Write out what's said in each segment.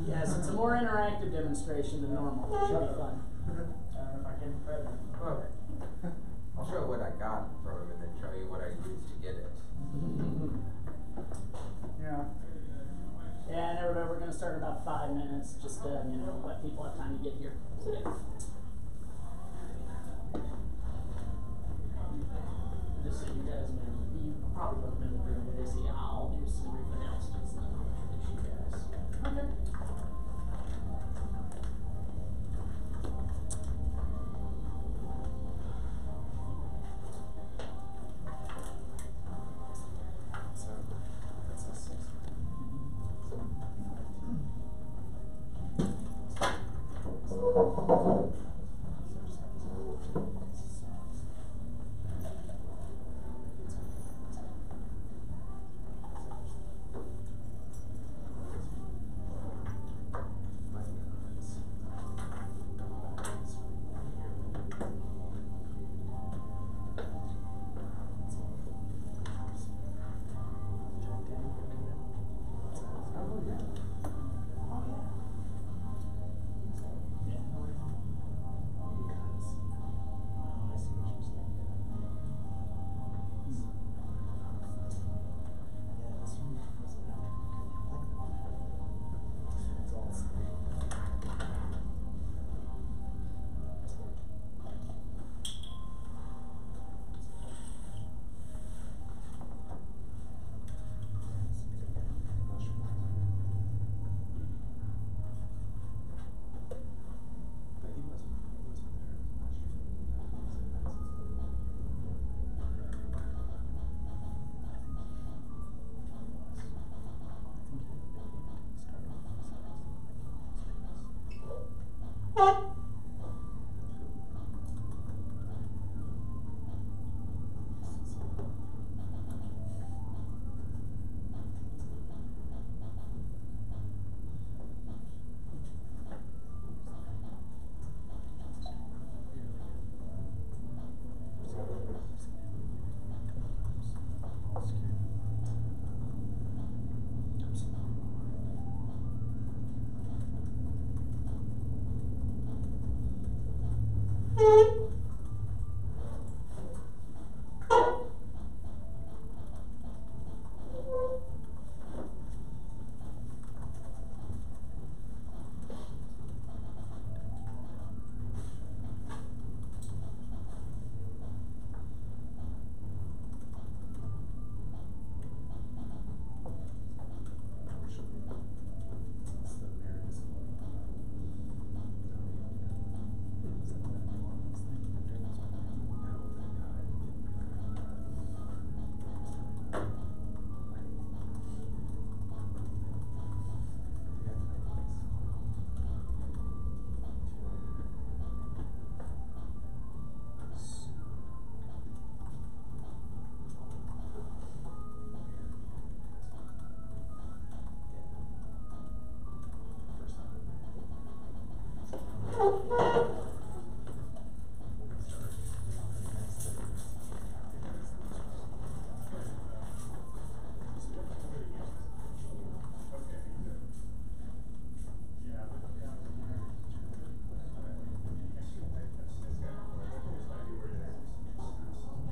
Yes, it's a more interactive demonstration than normal. It should be fun. Well, I'll show what I got from him and then show you what I used to get it. Yeah. Yeah, and everybody, we're going to start in about 5 minutes, just to let people have time to get here. So, yeah. Just so you guys know, you probably both been in the room today, so yeah, I'll do some brief announcements and then I'll introduce you guys. Okay.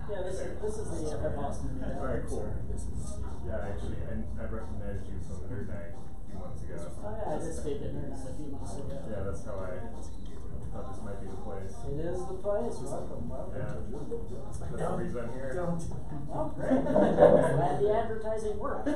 Yeah, this is the EFF Austin. Alright, cool. Yeah, actually, I recognized you from the Nerd Night a few months ago. Oh yeah, I did speak at Nerd Night a few months ago. Yeah, that's how I thought this might be the place. It is the place. Welcome. Yeah. That's the reason I'm here. Well, great. Glad the advertising worked.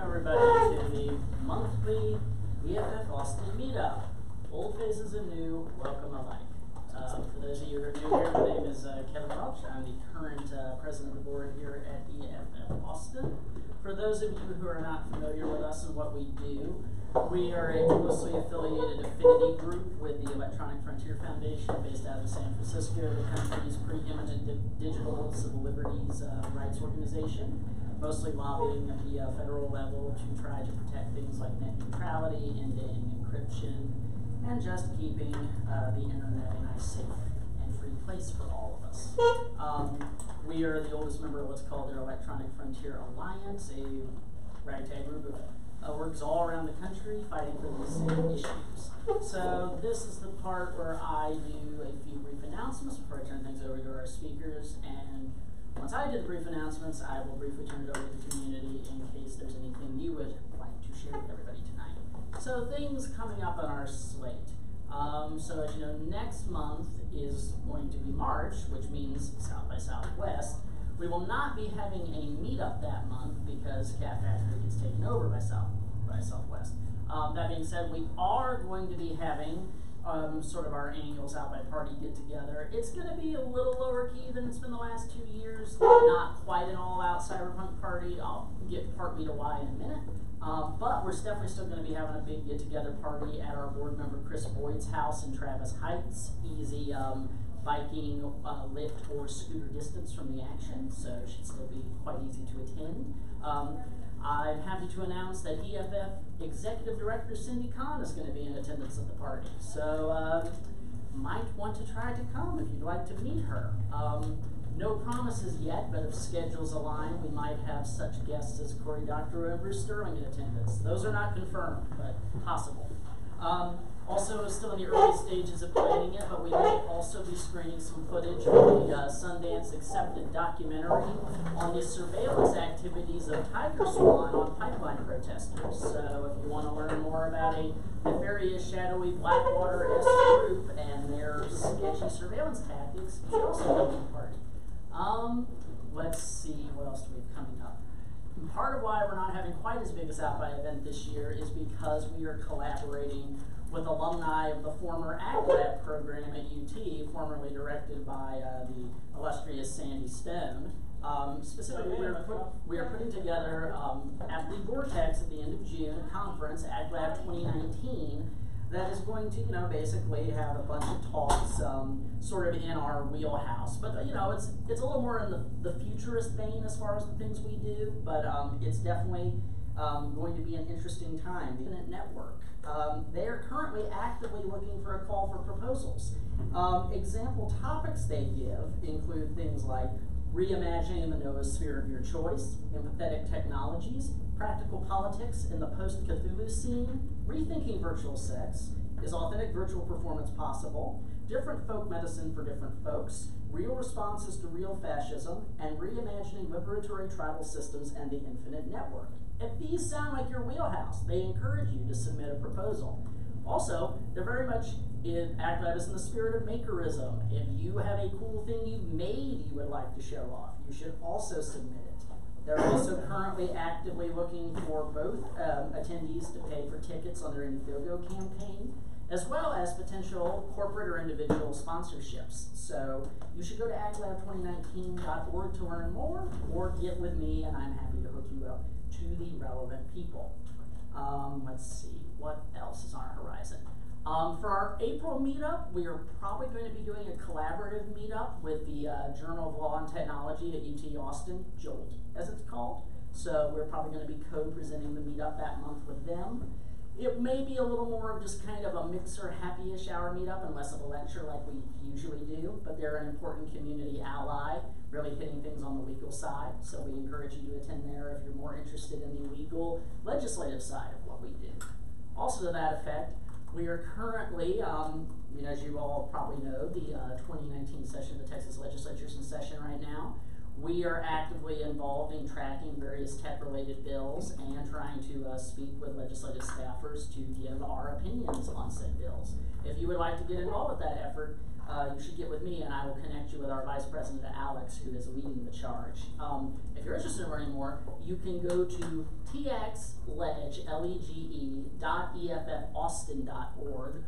Everybody to the monthly EFF Austin meetup. Old faces and new, welcome alike. For those of you who are new here, my name is Kevin Welch. I'm the current president of the board here at EFF Austin. For those of you who are not familiar with us and what we do, we are a closely affiliated affinity group with the Electronic Frontier Foundation based out of San Francisco, the country's preeminent digital civil liberties rights organization, mostly lobbying at the federal level to try to protect things like net neutrality, ending encryption, and just keeping the internet a nice, safe, and free place for all of us. We are the oldest member of what's called the Electronic Frontier Alliance, a ragtag group of works all around the country fighting for these same issues. So this is the part where I do a few brief announcements before I turn things over to our speakers, and once I do the brief announcements, I will briefly turn it over to the community in case there's anything you would like to share with everybody tonight. So things coming up on our slate. So as you know, next month is going to be March, which means South by Southwest. We will not be having a meetup that month because Cat Factory gets taken over by Southwest. That being said, we are going to be having sort of our annual South by Party get together. It's going to be a little lower key than it's been the last 2 years. Not quite an all-out cyberpunk party. I'll get partly to why in a minute. But we're definitely still going to be having a big get-together party at our board member Chris Boyd's house in Travis Heights. Easy biking, lift, or scooter distance from the action, so it should still be quite easy to attend. I'm happy to announce that EFF Executive Director Cindy Kahn is going to be in attendance at the party, so might want to try to come if you'd like to meet her. No promises yet, but if schedules align, we might have such guests as Cory Doctorow and Bruce Sterling in attendance. Those are not confirmed, but possible. Also, still in the early stages of planning it, but we may also be screening some footage from the Sundance accepted documentary on the surveillance activities of Tiger Swan on pipeline protesters. So if you want to learn more about a nefarious, shadowy Blackwater-esque group and their sketchy surveillance tactics, you should also come to the party. Let's see, what else do we have coming up? And part of why we're not having quite as big a South by event this year is because we are collaborating with alumni of the former AgLab program at UT, formerly directed by the illustrious Sandy Stone. Specifically, we are putting together at the Vortex at the end of June a conference, AgLab 2019, that is going to, basically have a bunch of talks sort of in our wheelhouse. But, it's a little more in the futurist vein as far as the things we do, but it's definitely going to be an interesting time. The Internet Network. They are currently actively looking for a call for proposals. Example topics they give include things like reimagining the noosphere of your choice, empathetic technologies, practical politics in the post-Cthulhu scene, rethinking virtual sex, is authentic virtual performance possible, different folk medicine for different folks, real responses to real fascism, and reimagining liberatory tribal systems and the infinite network. If these sound like your wheelhouse, they encourage you to submit a proposal. Also, they're very much AgLab is in the spirit of makerism. If you have a cool thing you've made you would like to show off, you should also submit it. They're also currently actively looking for both attendees to pay for tickets on their Indiegogo campaign, as well as potential corporate or individual sponsorships. So you should go to aglab2019.org to learn more, or get with me and I'm happy to hook you up to the relevant people. Let's see, what else is on our horizon? For our April meetup, we are probably going to be doing a collaborative meetup with the Journal of Law and Technology at UT Austin, JOLT as it's called. So we're probably going to be co-presenting the meetup that month with them. It may be a little more of just kind of a mixer happy-ish hour meetup and less of a lecture like we usually do, but they're an important community ally, really hitting things on the legal side. So we encourage you to attend there if you're more interested in the legal legislative side of what we do. Also to that effect, we are currently, as you all probably know, the 2019 session of the Texas Legislature is in session right now. We are actively involved in tracking various tech-related bills and trying to speak with legislative staffers to give our opinions on said bills. If you would like to get involved with that effort, you should get with me and I will connect you with our Vice President, Alex, who is leading the charge. If you're interested in learning more, you can go to txlege.effaustin.org,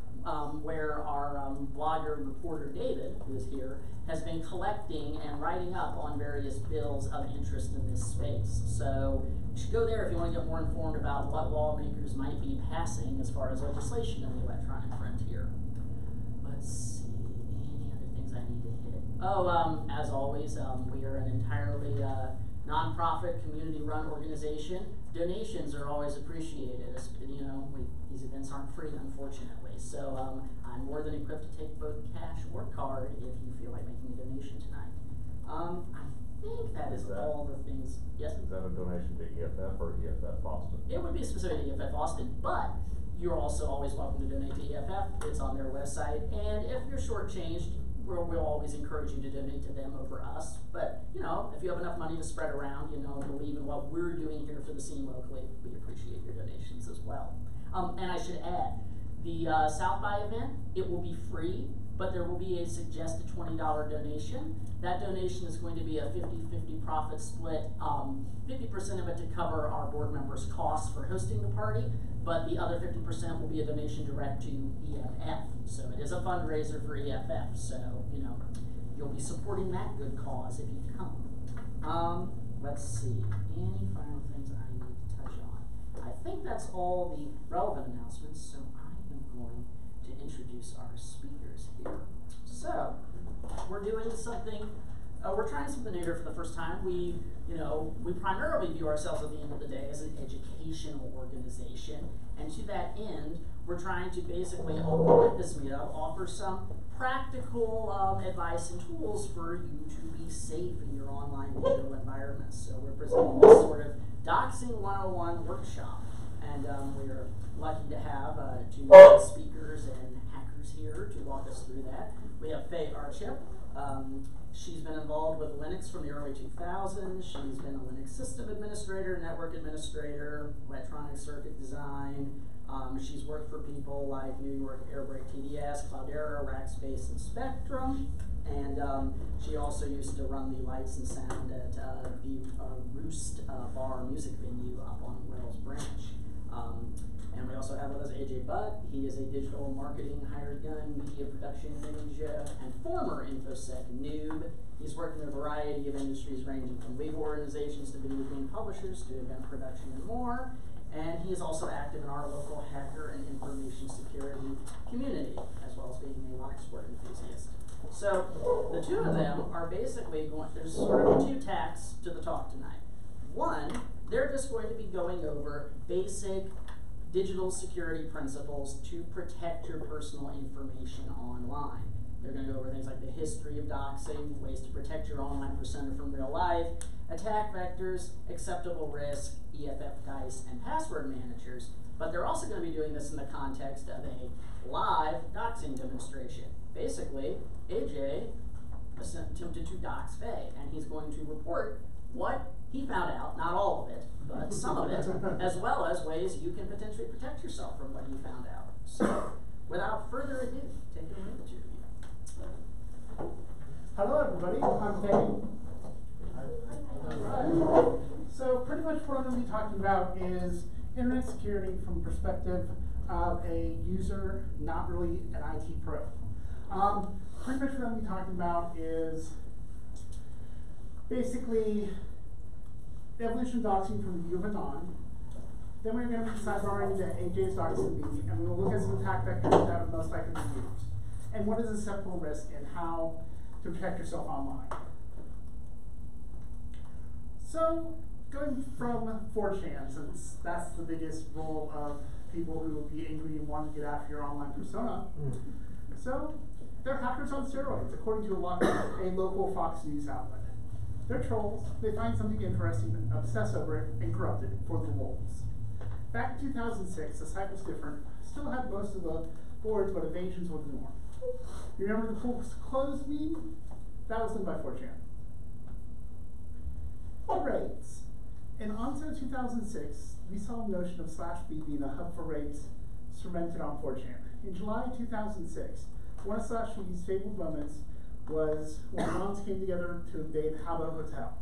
where our blogger and reporter David, who is here, has been collecting and writing up on various bills of interest in this space. So you should go there if you want to get more informed about what lawmakers might be passing as far as legislation in the electronic frontier. Let's see, any other things I need to hit? Oh, as always, we are an entirely nonprofit, community-run organization. Donations are always appreciated. These events aren't free, unfortunately. So I'm more than equipped to take both cash or card if you feel like making a donation tonight. I think that is all the things. Yes? Is that a donation to EFF or EFF Austin? It would be specific to EFF Austin, but you're also always welcome to donate to EFF. It's on their website. And if you're shortchanged, we'll always encourage you to donate to them over us. But, if you have enough money to spread around, and believe in what we're doing here for the scene locally, we appreciate your donations as well. And I should add, the South by event, it will be free, but there will be a suggested $20 donation. That donation is going to be a 50-50 profit split, 50% of it to cover our board members' costs for hosting the party, but the other 50% will be a donation direct to EFF. So it is a fundraiser for EFF, so, you'll be supporting that good cause if you come. Let's see, any final things I need to touch on? I think that's all the relevant announcements, so I am going to introduce our speakers here. So, we're doing something, we're trying something new here for the first time. We primarily view ourselves at the end of the day as an educational organization, and to that end, we're trying to basically, with this meetup, offer some practical advice and tools for you to be safe in your online digital environments. So we're presenting this sort of Daxing 101 workshop, and we're lucky to have two speakers and hackers here to walk us through that. We have Faye Archip. She's been involved with Linux from the early 2000s. She's been a Linux system administrator, network administrator, electronic circuit design. She's worked for people like New York Airbreak TDS, Cloudera, Rackspace, and Spectrum. And she also used to run the lights and sound at the Roost Bar music venue up on Wells Branch. And we also have with us AJ Butt. He is a digital marketing, hired gun, media production ninja, and former InfoSec noob. He's worked in a variety of industries ranging from legal organizations to video game publishers to event production and more. And he is also active in our local hacker and information security community, as well as being a rock sport enthusiast. So the two of them are basically going, there's sort of two tacks to the talk tonight. One, they're just going to be going over basic digital security principles to protect your personal information online. They're going to go over things like the history of doxing, ways to protect your online persona from real life, attack vectors, acceptable risk, EFF dice, and password managers. But they're also going to be doing this in the context of a live doxing demonstration. Basically, AJ attempted to dox Faye, and he's going to report what he found out, not all of it, but some of it, as well as ways you can potentially protect yourself from what you found out. So, without further ado, take it away, the two of you. Hello everybody, I'm Faye. Alright. So pretty much what I'm going to be talking about is internet security from the perspective of a user, not really an IT pro. Pretty much what I'm going to be talking about is basically the evolution of doxing from the view of a non. Then we're going to be sidebars into AJ's doxing bee, and we will look at some attack vectors that are most likely to be used. And what is acceptable risk and how to protect yourself online. So, going from 4chan, since that's the biggest role of people who will be angry and want to get after your online persona. So, they're hackers on steroids, according to a local Fox News outlet. They're trolls, they find something interesting, obsess over it, and corrupt it for the wolves. Back in 2006, the site was different, still had most of the boards, but evasions were the norm. You remember the pools closed meme? That was done by 4chan. The raids. In onset of 2006, we saw the notion of /B being a hub for raids cemented on 4chan. In July 2006, one of /B's fabled moments was when Mons came together to invade Habbo Hotel,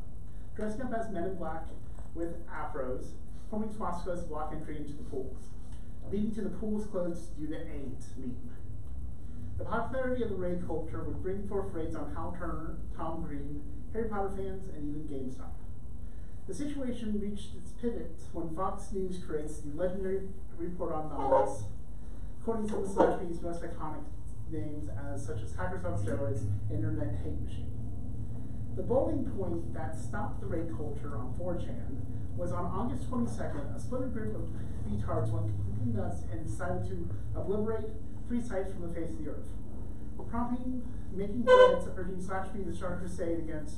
dressing up as men in black with afros, forming swastikas to block entry into the pools, leading to the pools closed due to AIDS meme. The popularity of the raid culture would bring forth raids on Hal Turner, Tom Green, Harry Potter fans, and even GameStop. The situation reached its pivot when Fox News creates the legendary report on Anonymous, quoting some of /B's most iconic names such as hackers on steroids and internet hate machine. The boiling point that stopped the raid culture on 4chan was on August 22nd, a splinter group of retards went completely nuts and decided to obliterate 3 sites from the face of the earth, prompting making threads urging /B to start a crusade against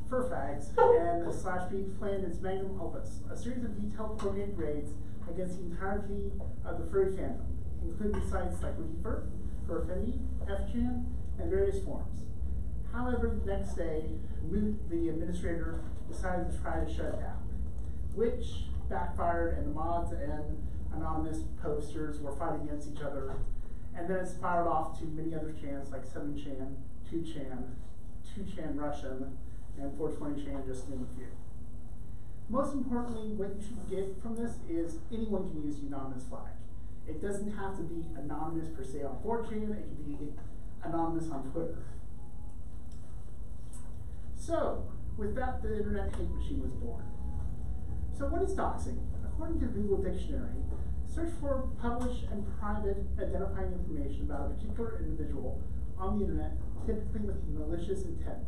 fur fags, and /B planned its magnum opus, a series of detailed coordinated raids against the entirety of the furry fandom, including sites like WikiFur, Furfinity, FChan, and various forums. However, the next day, Moot, the administrator, decided to try to shut it down, which backfired, and the mods and anonymous posters were fighting against each other. And then it spiraled off to many other chans like 7chan, 2chan Russian, and 420chan, just to name a few. Most importantly, what you should get from this is anyone can use the anonymous flag. It doesn't have to be anonymous per se on 4chan, it can be anonymous on Twitter. So, with that, the internet hate machine was born. So what is doxing? According to Google Dictionary, search for published and private identifying information about a particular individual on the internet, typically with malicious intent.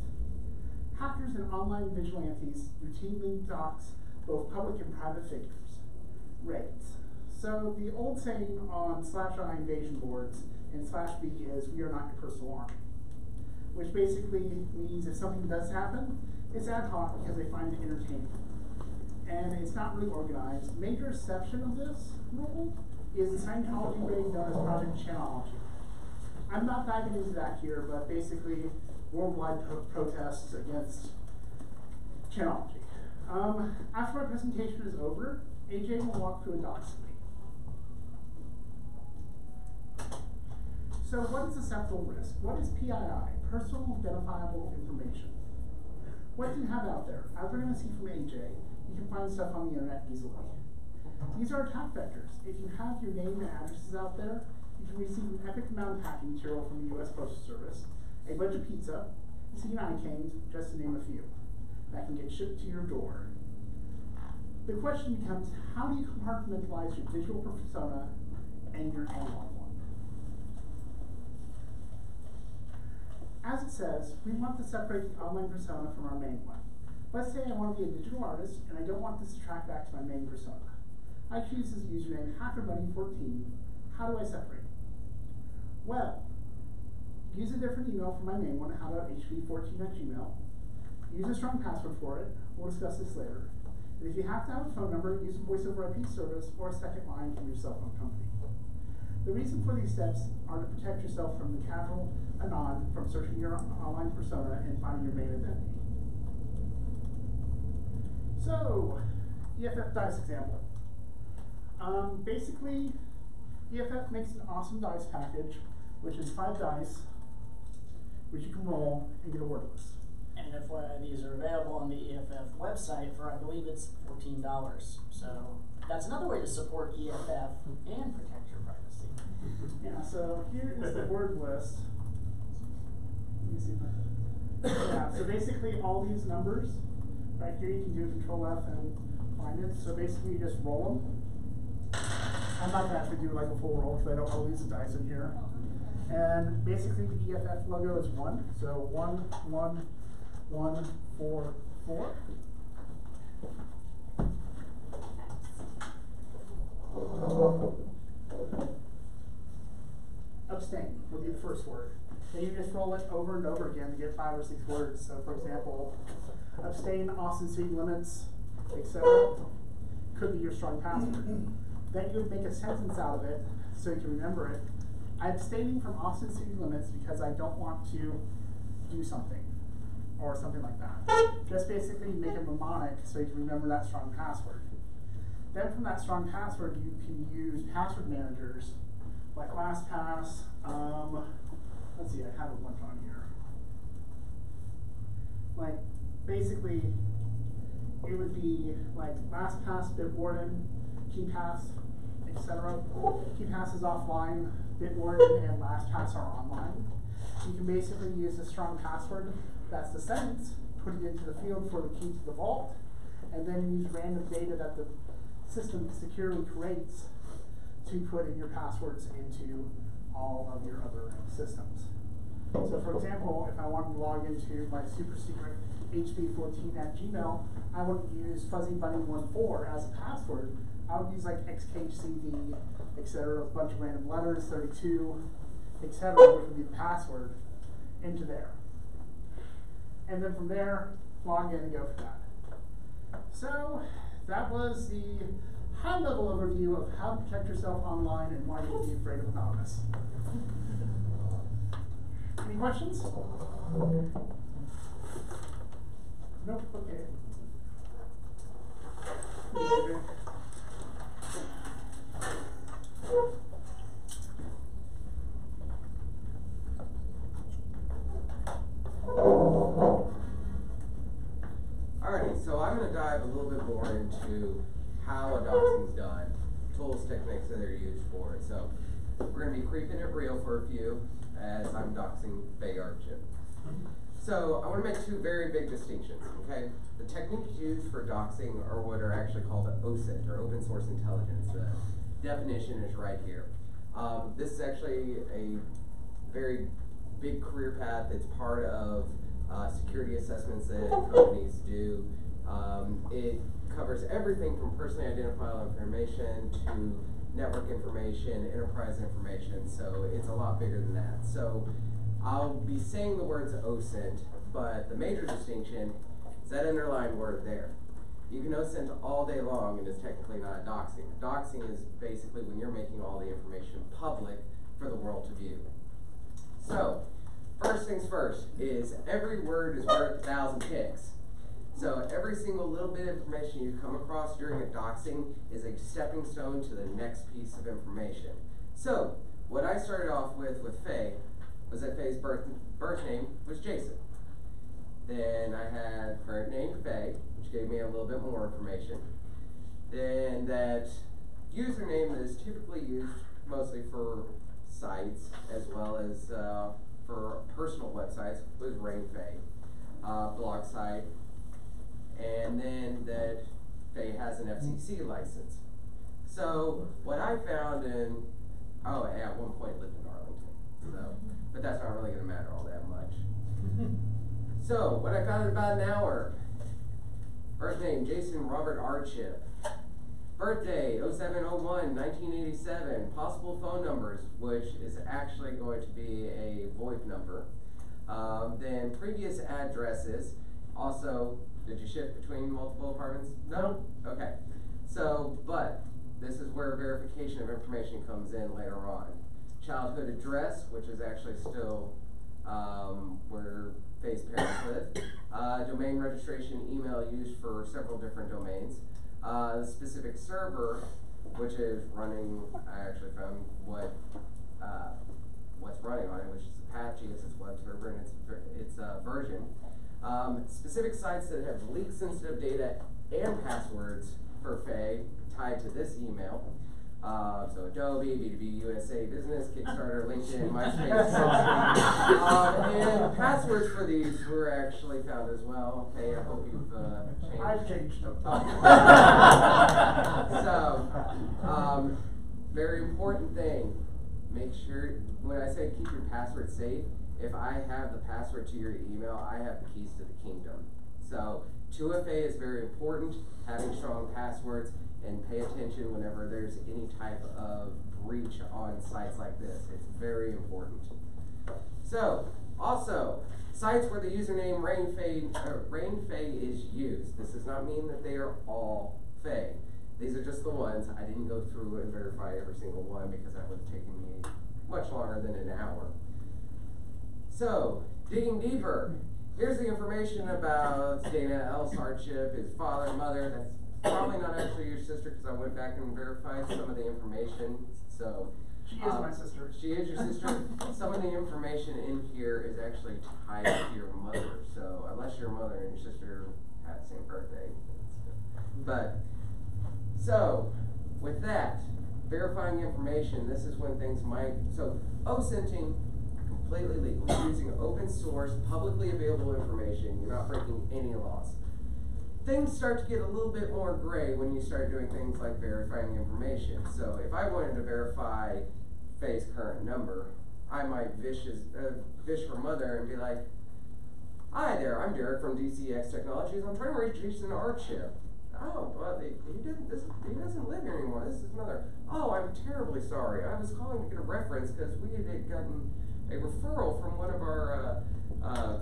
Hackers and online vigilantes routinely dox both public and private figures. Raids. So the old saying on /I invasion boards and /B is, "We are not your personal army," which basically means if something does happen, it's ad hoc because they find it entertaining. And it's not really organized. Major exception of this rule is the Scientology raid known as Project Chanology. I'm not diving into that here, but basically worldwide protests against Chanology. After my presentation is over, AJ will walk through a doxing. So what is acceptable risk? What is PII? Personal Identifiable Information. What do you have out there? As we're going to see from AJ, you can find stuff on the internet easily. These are attack vectors. If you have your name and addresses out there, you can receive an epic amount of hacking material from the US Postal Service, a bunch of pizza, C9 canes, just to name a few, that can get shipped to your door. The question becomes, how do you compartmentalize your digital persona and your analog one? As it says, we want to separate the online persona from our main one. Let's say I want to be a digital artist and I don't want this to track back to my main persona. I choose this username HackerBuddy14. How do I separate? Well, use a different email for my main one, how.hb14@gmail. Use a strong password for it. We'll discuss this later. And if you have to have a phone number, use a voice over IP service or a second line from your cell phone company. The reason for these steps are to protect yourself from the casual anon from searching your online persona and finding your main identity. So, EFF dice example. Basically, EFF makes an awesome dice package, which is 5 dice, which you can roll and get a word list. And FYI, these are available on the EFF website for, I believe it's $14. So that's another way to support EFF and protect your privacy. Yeah, so here is the word list. Let me see if I yeah, so basically all these numbers, right here you can do Control F and find it. So basically you just roll them. I'm not gonna actually do like a full roll because I don't roll these dice in here. And basically the EFF logo is 1. So 1, 1, 1, 4, 4. Abstain would be the first word. Then you just roll it over and over again to get 5 or 6 words. So for example, abstain Austin city limits, etc. could be your strong password. Then you would make a sentence out of it so you can remember it. I'm abstaining from Austin city limits because I don't want to do something, or something like that. Just basically make it mnemonic so you can remember that strong password. Then from that strong password, you can use password managers like LastPass. Let's see, I have a bunch on here. Like basically, it would be like LastPass, Bitwarden, KeyPass, etc. KeyPass is offline. Bitwarden and LastPass are online. You can basically use a strong password, that's the sentence, put it into the field for the key to the vault, and then use random data that the system securely creates to put in your passwords into all of your other systems. So for example, if I wanted to log into my super secret hb14@gmail, I wouldn't use fuzzybunny14 as a password. I would use like xkhcd, etc., a bunch of random letters, 32, etc., which would be the password, into there. And then from there, log in and go for that. So that was the high-level overview of how to protect yourself online and why you should be afraid of anonymous. Any questions? Nope, okay. Alrighty, so I'm going to dive a little bit more into how a doxing is done, tools, techniques that are used for it. So we're going to be creeping it real for a few, as I'm doxing Faye Archip. So I want to make 2 very big distinctions, okay? The techniques used for doxing are what are actually called OSINT, or Open Source Intelligence. The definition is right here. This is actually a very big career path. It's part of security assessments that companies do. It covers everything from personally identifiable information to network information, enterprise information, so it's a lot bigger than that. So I'll be saying the words OSINT, but the major distinction is that underlined word there. You can OSINT all day long and it's technically not a doxing. Doxing is basically when you're making all the information public for the world to view. So, first things first is every word is worth 1,000 ticks. So every single little bit of information you come across during a doxing is a stepping stone to the next piece of information. So what I started off with Faye was that Faye's birth name was Jason. Then I had current name Faye, which gave me a little bit more information. Then that username is typically used mostly for sites as well as for personal websites with RainFei, blog site, and then that Faye has an FCC license. So what I found I at one point lived in Arlington, so, but that's not really going to matter all that much. So what I found in about an hour: first name Jason Robert Archip, birthday 07/01/1987, possible phone numbers, which is actually going to be a VoIP number. Then previous addresses. Also, did you shift between multiple apartments? No? Okay. So, but this is where verification of information comes in later on. Childhood address, which is actually still where Faye's parents live. Domain registration email used for several different domains. The specific server, which is running, I actually found what's running on it, which is Apache. It's its web server and its version. Specific sites that have leak sensitive data and passwords for Faye tied to this email. So Adobe, B2B USA Business, Kickstarter, LinkedIn, MySpace, and the passwords for these were actually found as well. Okay, I hope you've changed. I've changed them. So, very important thing, make sure, when I say keep your password safe, if I have the password to your email, I have the keys to the kingdom. So 2FA is very important, having strong passwords, and pay attention whenever there's any type of breach on sites like this. It's very important. So, also, sites where the username RainFei is used. This does not mean that they are all Faye. These are just the ones. I didn't go through and verify every single one because that would have taken me much longer than an hour. So, digging deeper, here's the information about Dana L. Hardship, his father, mother. That's probably not actually your sister because I went back and verified some of the information. So She is my sister. She is your sister. Some of the information in here is actually tied to your mother. So unless your mother and your sister had the same birthday. But so with that, verifying information, this is when things might, so OSINTing, completely legal. You're using open source, publicly available information. You're not breaking any laws. Things start to get a little bit more gray when you start doing things like verifying information. So if I wanted to verify Faye's current number, I might vish her mother and be like, "Hi there, I'm Derek from DCX Technologies. I'm trying to reach Jason Archip." "Oh, well, he doesn't live here anymore. This is his mother." "Oh, I'm terribly sorry. I was calling to get a reference because we had gotten a referral from one of our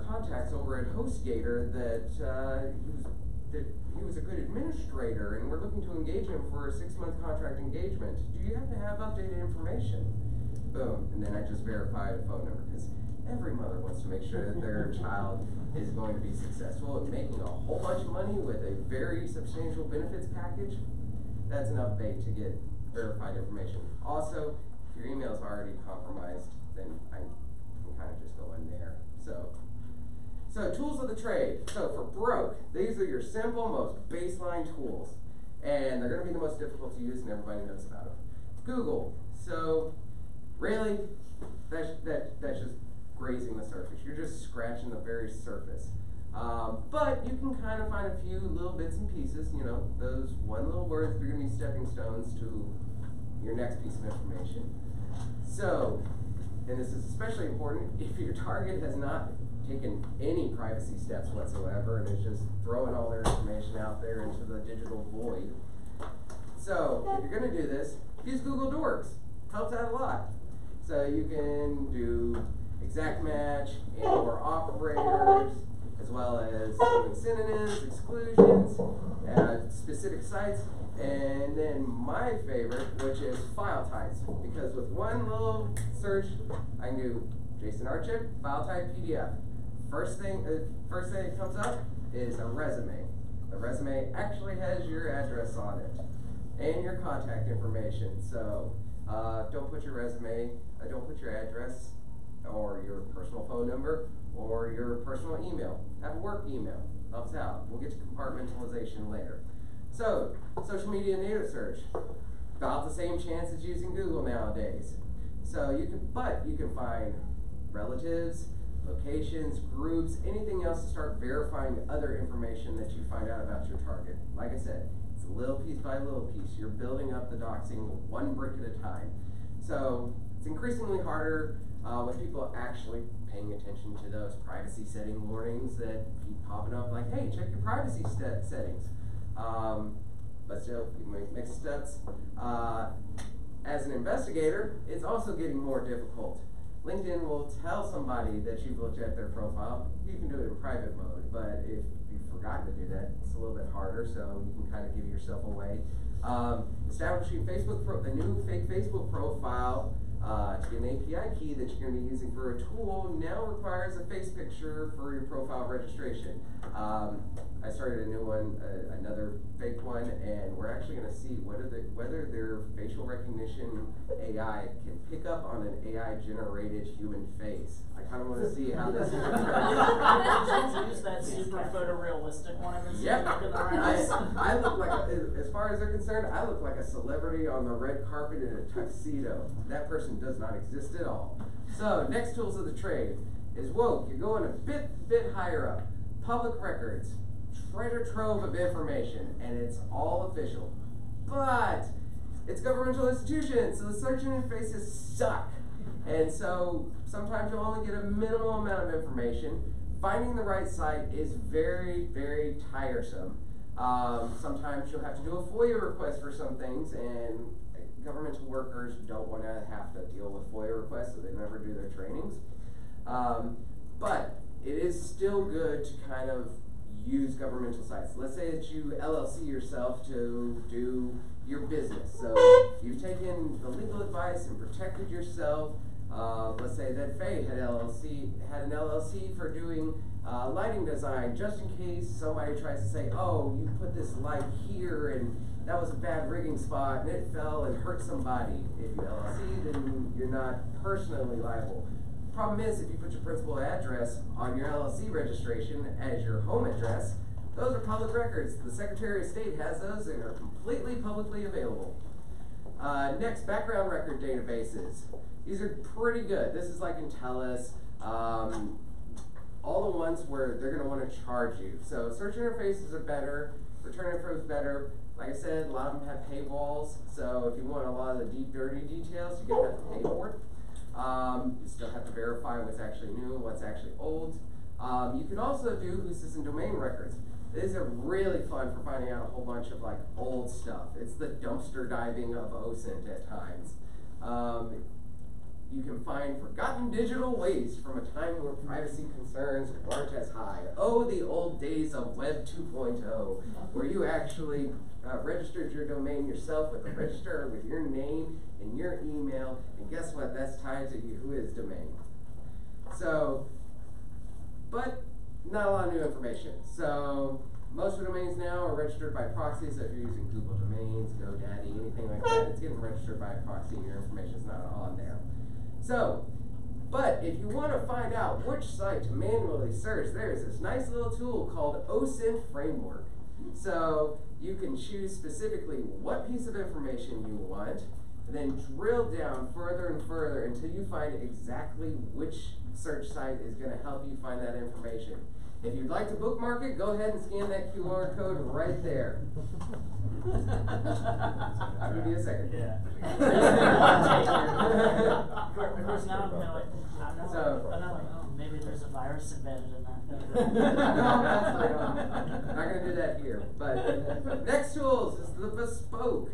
contacts over at HostGator that he was a good administrator, and we're looking to engage him for a 6-month contract engagement. Do you happen to have updated information?" Boom, and then I just verified a phone number, because every mother wants to make sure that their child is going to be successful at making a whole bunch of money with a very substantial benefits package. That's enough bait to get verified information. Also, if your email is already compromised, then I can kind of just go in there. So tools of the trade. So for broke, these are your simple, most baseline tools. And they're going to be the most difficult to use, and everybody knows about them. Google. So really, that's just grazing the surface. You're just scratching the very surface. But you can kind of find a few little bits and pieces, you know, those one little words are going to be stepping stones to your next piece of information. So, and this is especially important if your target has not taken any privacy steps whatsoever and is just throwing all their information out there into the digital void. So, if you're going to do this, use Google Dorks. Helps out a lot. So you can do exact match and or operators, as well as doing synonyms, exclusions, specific sites, and then my favorite, which is file types. Because with one little search, I can do Jason Archip, file type PDF. First thing that comes up is a resume. The resume actually has your address on it and your contact information. So don't put your resume, don't put your address or your personal phone number or your personal email. Have a work email. Helps out. We'll get to compartmentalization later. So, social media native search. about the same chance as using Google nowadays. So you can find relatives, locations, groups, anything else to start verifying other information that you find out about your target. Like I said, it's little piece by little piece. You're building up the doxing one brick at a time. So it's increasingly harder with people actually paying attention to those privacy setting warnings that keep popping up like, hey, check your privacy settings. But still, you make mixed steps. As an investigator, it's also getting more difficult. LinkedIn will tell somebody that you've looked at their profile. You can do it in private mode, but if you've forgotten to do that, it's a little bit harder, so you can kind of give yourself away. Establishing a new fake Facebook profile to get an API key that you're going to be using for a tool now requires a face picture for your profile registration. I started a new one, another fake one, and we're actually going to see whether their facial recognition AI can pick up on an AI-generated human face. I kind of want to see how this is going to Use that super photorealistic one and Yep. look in the eyes. I look like, as far as they're concerned, I look like a celebrity on the red carpet in a tuxedo. That person does not exist at all. So, next tools of the trade is, whoa, you're going a bit higher up. Public records, treasure trove of information, and it's all official. But it's governmental institutions, so the search interfaces suck. And so sometimes you'll only get a minimal amount of information. Finding the right site is very, very tiresome. Sometimes you'll have to do a FOIA request for some things, and governmental workers don't want to have to deal with FOIA requests, so they never do their trainings. But it is still good to kind of use governmental sites. Let's say that you LLC yourself to do your business. So you've taken the legal advice and protected yourself. Let's say that Faye had an LLC for doing lighting design, just in case somebody tries to say, oh, you put this light here and that was a bad rigging spot and it fell and hurt somebody. If you LLC, then you're not personally liable. Problem is, if you put your principal address on your LLC registration as your home address, those are public records. The Secretary of State has those and are completely publicly available. Next, background record databases. These are pretty good. This is like Intellus, all the ones where they're going to want to charge you. So search interfaces are better, return info is better. Like I said, a lot of them have paywalls, so if you want a lot of the deep, dirty details, you're going to have to pay for it. You still have to verify what's actually new and what's actually old. You can also do who's and domain records. These are really fun for finding out a whole bunch of like old stuff. It's the dumpster diving of OSINT at times. You can find forgotten digital waste from a time where privacy concerns weren't as high. Oh, the old days of Web 2.0, where you actually registered your domain yourself with a register with your name and your email, and guess what? That's tied to you, who is domain. So, but not a lot of new information. So most of the domains now are registered by proxy, so if you're using Google Domains, GoDaddy, anything like that, it's getting registered by a proxy and your information's not on there. So, but if you want to find out which site to manually search, there's this nice little tool called OSINT Framework. So you can choose specifically what piece of information you want, and then drill down further and further until you find exactly which search site is going to help you find that information. If you'd like to bookmark it, go ahead and scan that QR code right there. I'll give you a second. Yeah. Of course, now I'm like, oh, maybe there's a virus embedded in that. No, that's not going to do that here. But next tools is the bespoke.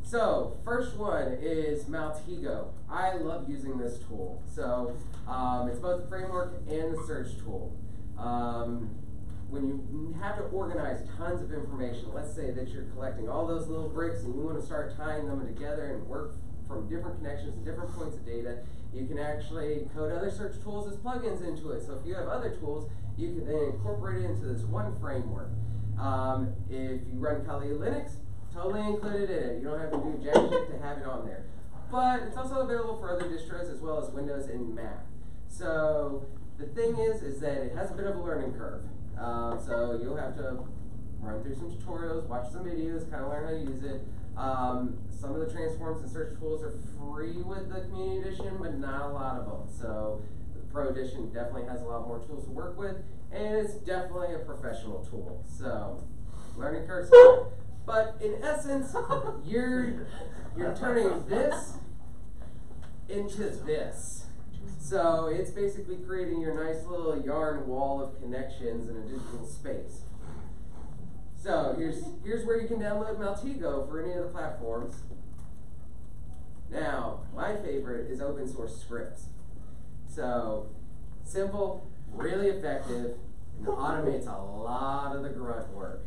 So first one is Maltego. I love using this tool. So it's both the framework and the search tool. When you have to organize tons of information, let's say that you're collecting all those little bricks and you want to start tying them together and work from different connections and different points of data, you can actually code other search tools as plugins into it. So if you have other tools, you can then incorporate it into this one framework. If you run Kali Linux, totally included in it. You don't have to do jack shit to have it on there. But it's also available for other distros as well as Windows and Mac. So the thing is that it has a bit of a learning curve. So you'll have to run through some tutorials, watch some videos, kind of learn how to use it. Some of the transforms and search tools are free with the community edition, but not a lot of them. So the Pro edition definitely has a lot more tools to work with, and it's definitely a professional tool. So learning curve, but in essence, you're turning this into this. So it's basically creating your nice little yarn wall of connections in a digital space. So here's where you can download Maltego for any of the platforms. Now, my favorite is open source scripts. So simple, really effective, and automates a lot of the grunt work.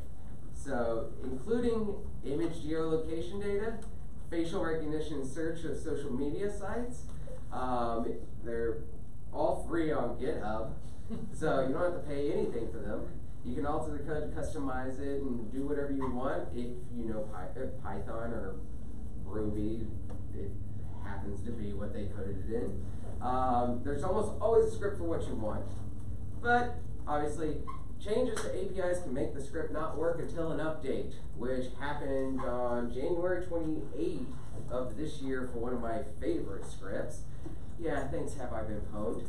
So including image geolocation data, facial recognition search of social media sites. They're all free on GitHub, so you don't have to pay anything for them. You can alter the code, customize it, and do whatever you want. If you know Python or Ruby, it happens to be what they coded it in. There's almost always a script for what you want. But obviously, changes to APIs can make the script not work until an update, which happened on January 28th of this year for one of my favorite scripts. Yeah, thanks, have I been pwned.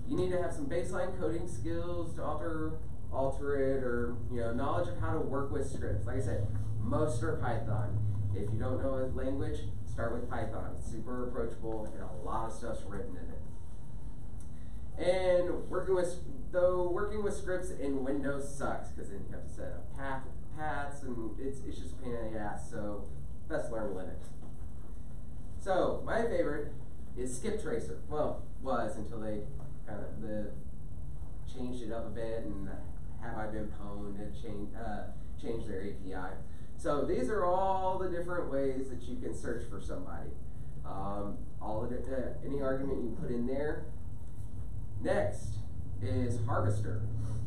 You need to have some baseline coding skills to alter it, or knowledge of how to work with scripts. Like I said, most are Python. If you don't know a language, start with Python. It's super approachable, and a lot of stuff's written in it. And working with scripts in Windows sucks, because then you have to set up paths, and it's just a pain in the ass. So best learn Linux. So my favorite is Skip Tracer. Well, was until they kind of changed it up a bit, and have I been pwned and changed their API. So these are all the different ways that you can search for somebody. Any argument you put in there. Next is Harvester.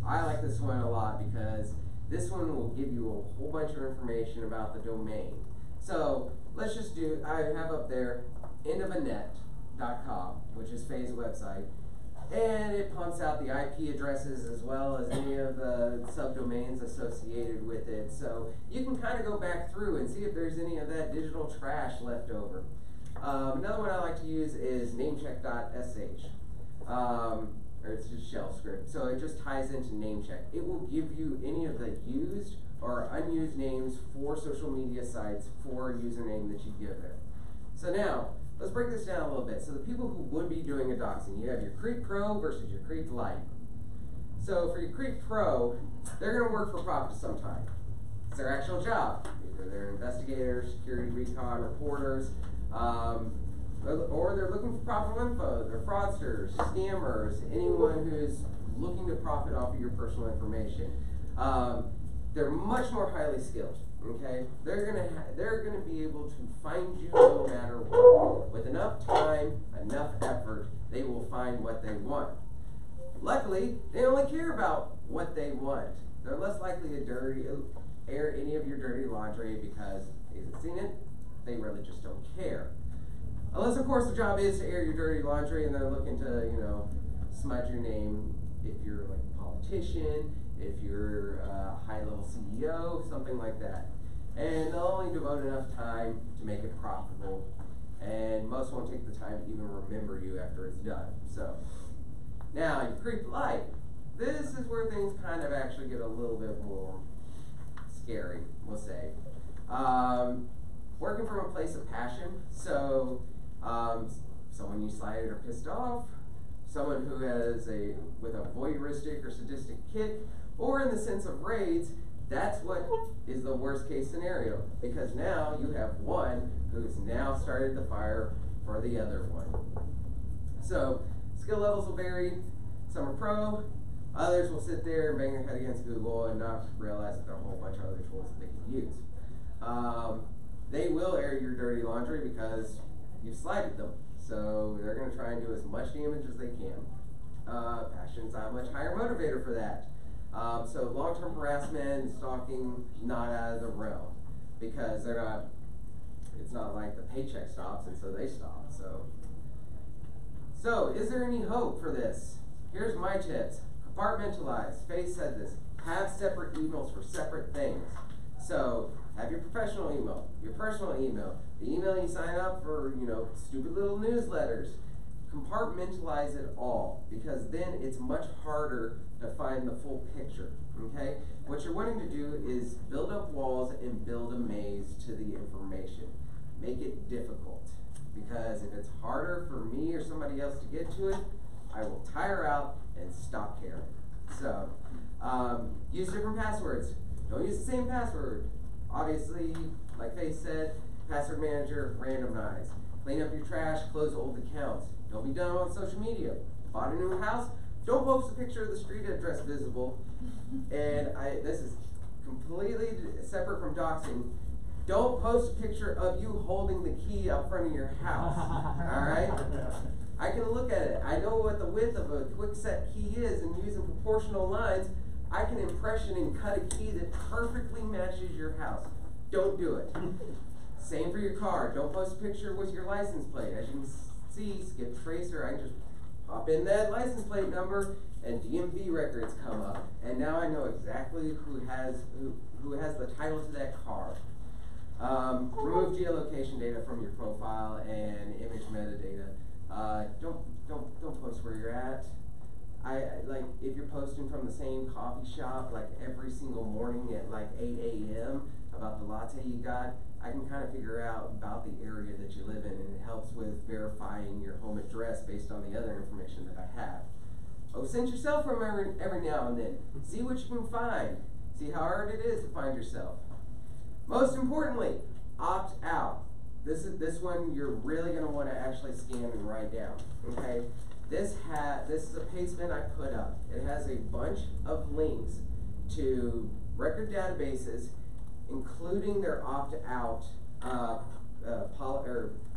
I like this one a lot because this one will give you a whole bunch of information about the domain. So let's just I have up there endofanet.com, which is Faye's website, and it pumps out the IP addresses as well as any of the subdomains associated with it. So you can kind of go back through and see if there's any of that digital trash left over. Another one I like to use is namecheck.sh. Or it's just shell script. So it just ties into namecheck. It will give you any of the used or unused names for social media sites for a username that you give there. So now, let's break this down a little bit. So the people who would be doing a doxing, you have your Creep Pro versus your Creep Lite. So for your Creep Pro, they're going to work for profit sometime. It's their actual job. Either they're investigators, security recon, reporters, or they're looking for profitable info. They're fraudsters, scammers, anyone who's looking to profit off of your personal information. They're much more highly skilled. Okay, they're gonna be able to find you no matter what. With enough time, enough effort, they will find what they want. Luckily, they only care about what they want. They're less likely to air any of your dirty laundry because they haven't seen it. They really just don't care. Unless, of course, the job is to air your dirty laundry and they're looking to, smudge your name if you're like a politician, if you're a high-level CEO, something like that. And they'll only devote enough time to make it profitable, and most won't take the time to even remember you after it's done. So, now, your Creep Lite. This is where things kind of actually get a little bit more scary, we'll say. Working from a place of passion, so someone you slighted or pissed off, someone who has with a voyeuristic or sadistic kick, or in the sense of raids, that's what is the worst case scenario, because now you have one who's now started the fire for the other one. So skill levels will vary. Some are pro, others will sit there and bang their head against Google and not realize that there are a whole bunch of other tools that they can use. They will air your dirty laundry because you've slighted them. So they're going to try and do as much damage as they can. Passion's a much higher motivator for that. So long-term harassment and stalking, not out of the realm, because it's not like the paycheck stops and so they stop. So is there any hope for this? Here's my tips. Compartmentalize. Faye said this. Have separate emails for separate things. So have your professional email, your personal email, the email you sign up for, you know, stupid little newsletters. Compartmentalize it all, because then it's much harder to find the full picture, okay? What you're wanting to do is build up walls and build a maze to the information. Make it difficult, because if it's harder for me or somebody else to get to it, I will tire out and stop caring. So, use different passwords. Don't use the same password. Obviously, like Faith said, password manager, randomize. Clean up your trash, close old accounts. Don't be done on social media. Bought a new house, don't post a picture of the street address visible. And this is completely separate from doxing. Don't post a picture of you holding the key up front of your house, all right? I can look at it. I know what the width of a quick set key is, and using proportional lines, I can impression and cut a key that perfectly matches your house. Don't do it. Same for your car. Don't post a picture with your license plate. As you can see, skip tracer, I can just pop in that license plate number and DMV records come up. And now I know exactly who has the title to that car. Remove geolocation data from your profile and image metadata. Don't post where you're at. I like if you're posting from the same coffee shop like every single morning at like 8 a.m. about the latte you got, I can kind of figure out about the area that you live in, and it helps with verifying your home address based on the other information that I have. Send yourself from every now and then. See what you can find. See how hard it is to find yourself. Most importantly, opt out. This one you're really going to want to actually scan and write down. Okay. This is a pastement I put up. It has a bunch of links to record databases, including their opt-out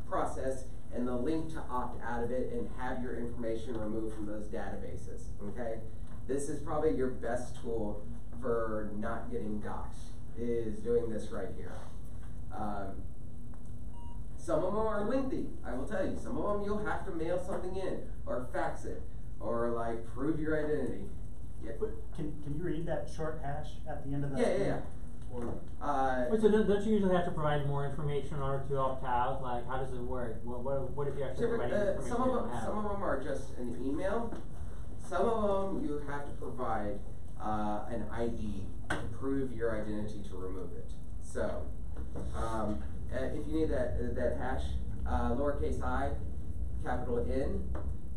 process, and the link to opt out of it and have your information removed from those databases. Okay, this is probably your best tool for not getting doxxed, is doing this right here. Some of them are lengthy, I will tell you. Some of them you'll have to mail something in, or fax it, or like prove your identity. Yeah. Can you read that short hash at the end of that? Yeah. So don't you usually have to provide more information in order to opt out? Like, how does it work? What if you actually provide information some you don't have? of them are just an email. Some of them you have to provide an ID to prove your identity to remove it. So, if you need that hash, lowercase I, capital N,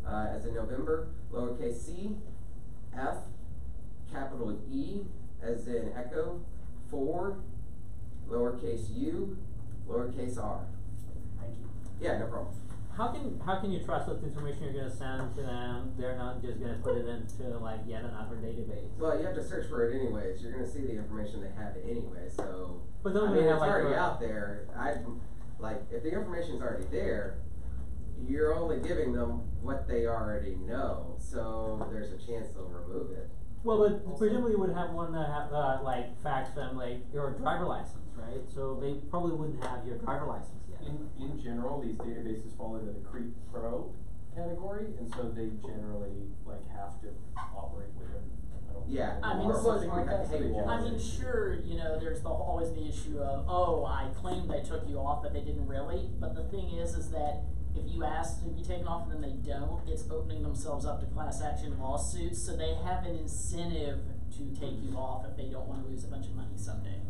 as in November, lowercase c, F, capital E, as in echo, 4, lowercase u, lowercase r. Thank you. Yeah, no problem. How can you trust that the information you're going to send to them, they're not just going to put it into like yet another database? Well, you have to search for it anyways. You're going to see the information they have anyway. So, But don't I we mean, have it's like already out there. If the information's already there, you're only giving them what they already know. So there's a chance they'll remove it. Well, but presumably you would have one that have like fax them like your driver license, right? So they probably wouldn't have your driver license yet. In general, these databases fall into the Creep Pro category, and so they generally like have to operate within. Yeah. I mean, sure, you know, there's always the issue of, oh, I claimed I took you off, but they didn't really. But the thing is that if you ask to be taken off and then they don't, it's opening themselves up to class action lawsuits, so they have an incentive to take you off if they don't want to lose a bunch of money someday.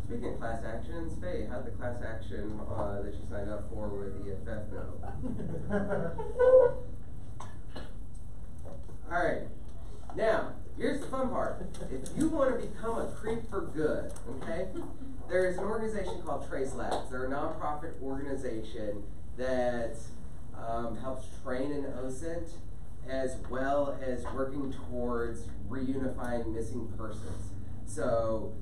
Speaking of class actions, Faye, how'd the class action that you signed up for with the EFF go? Alright, now, here's the fun part. If you want to become a creep for good, okay, there's an organization called Trace Labs. They're a nonprofit organization that helps train in OSINT, as well as working towards reunifying missing persons. So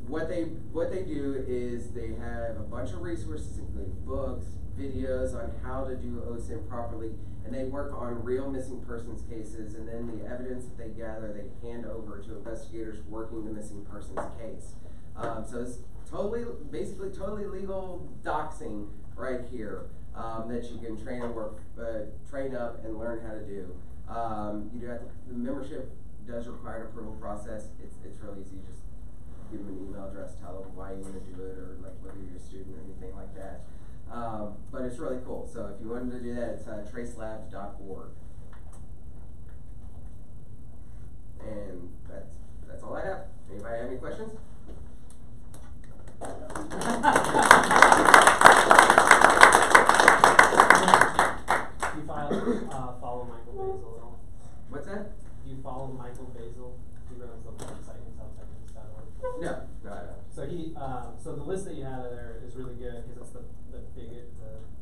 what they do is they have a bunch of resources, including books, videos on how to do OSINT properly, and they work on real missing persons cases, and then the evidence that they gather they hand over to investigators working the missing persons case. So it's basically totally legal doxing right here. That you can train up and learn how to do. You do have the membership does require an approval process. It's really easy. You just give them an email address, tell them why you want to do it, or like whether you're a student or anything like that. But it's really cool. So if you wanted to do that, it's tracelabs.org. And that's all I have. Anybody have any questions? Do you follow Michael Basil at all? What's that? Do you follow Michael Basil? He runs the website untitled.org. No, I don't. So so the list that you have there is really good because it's the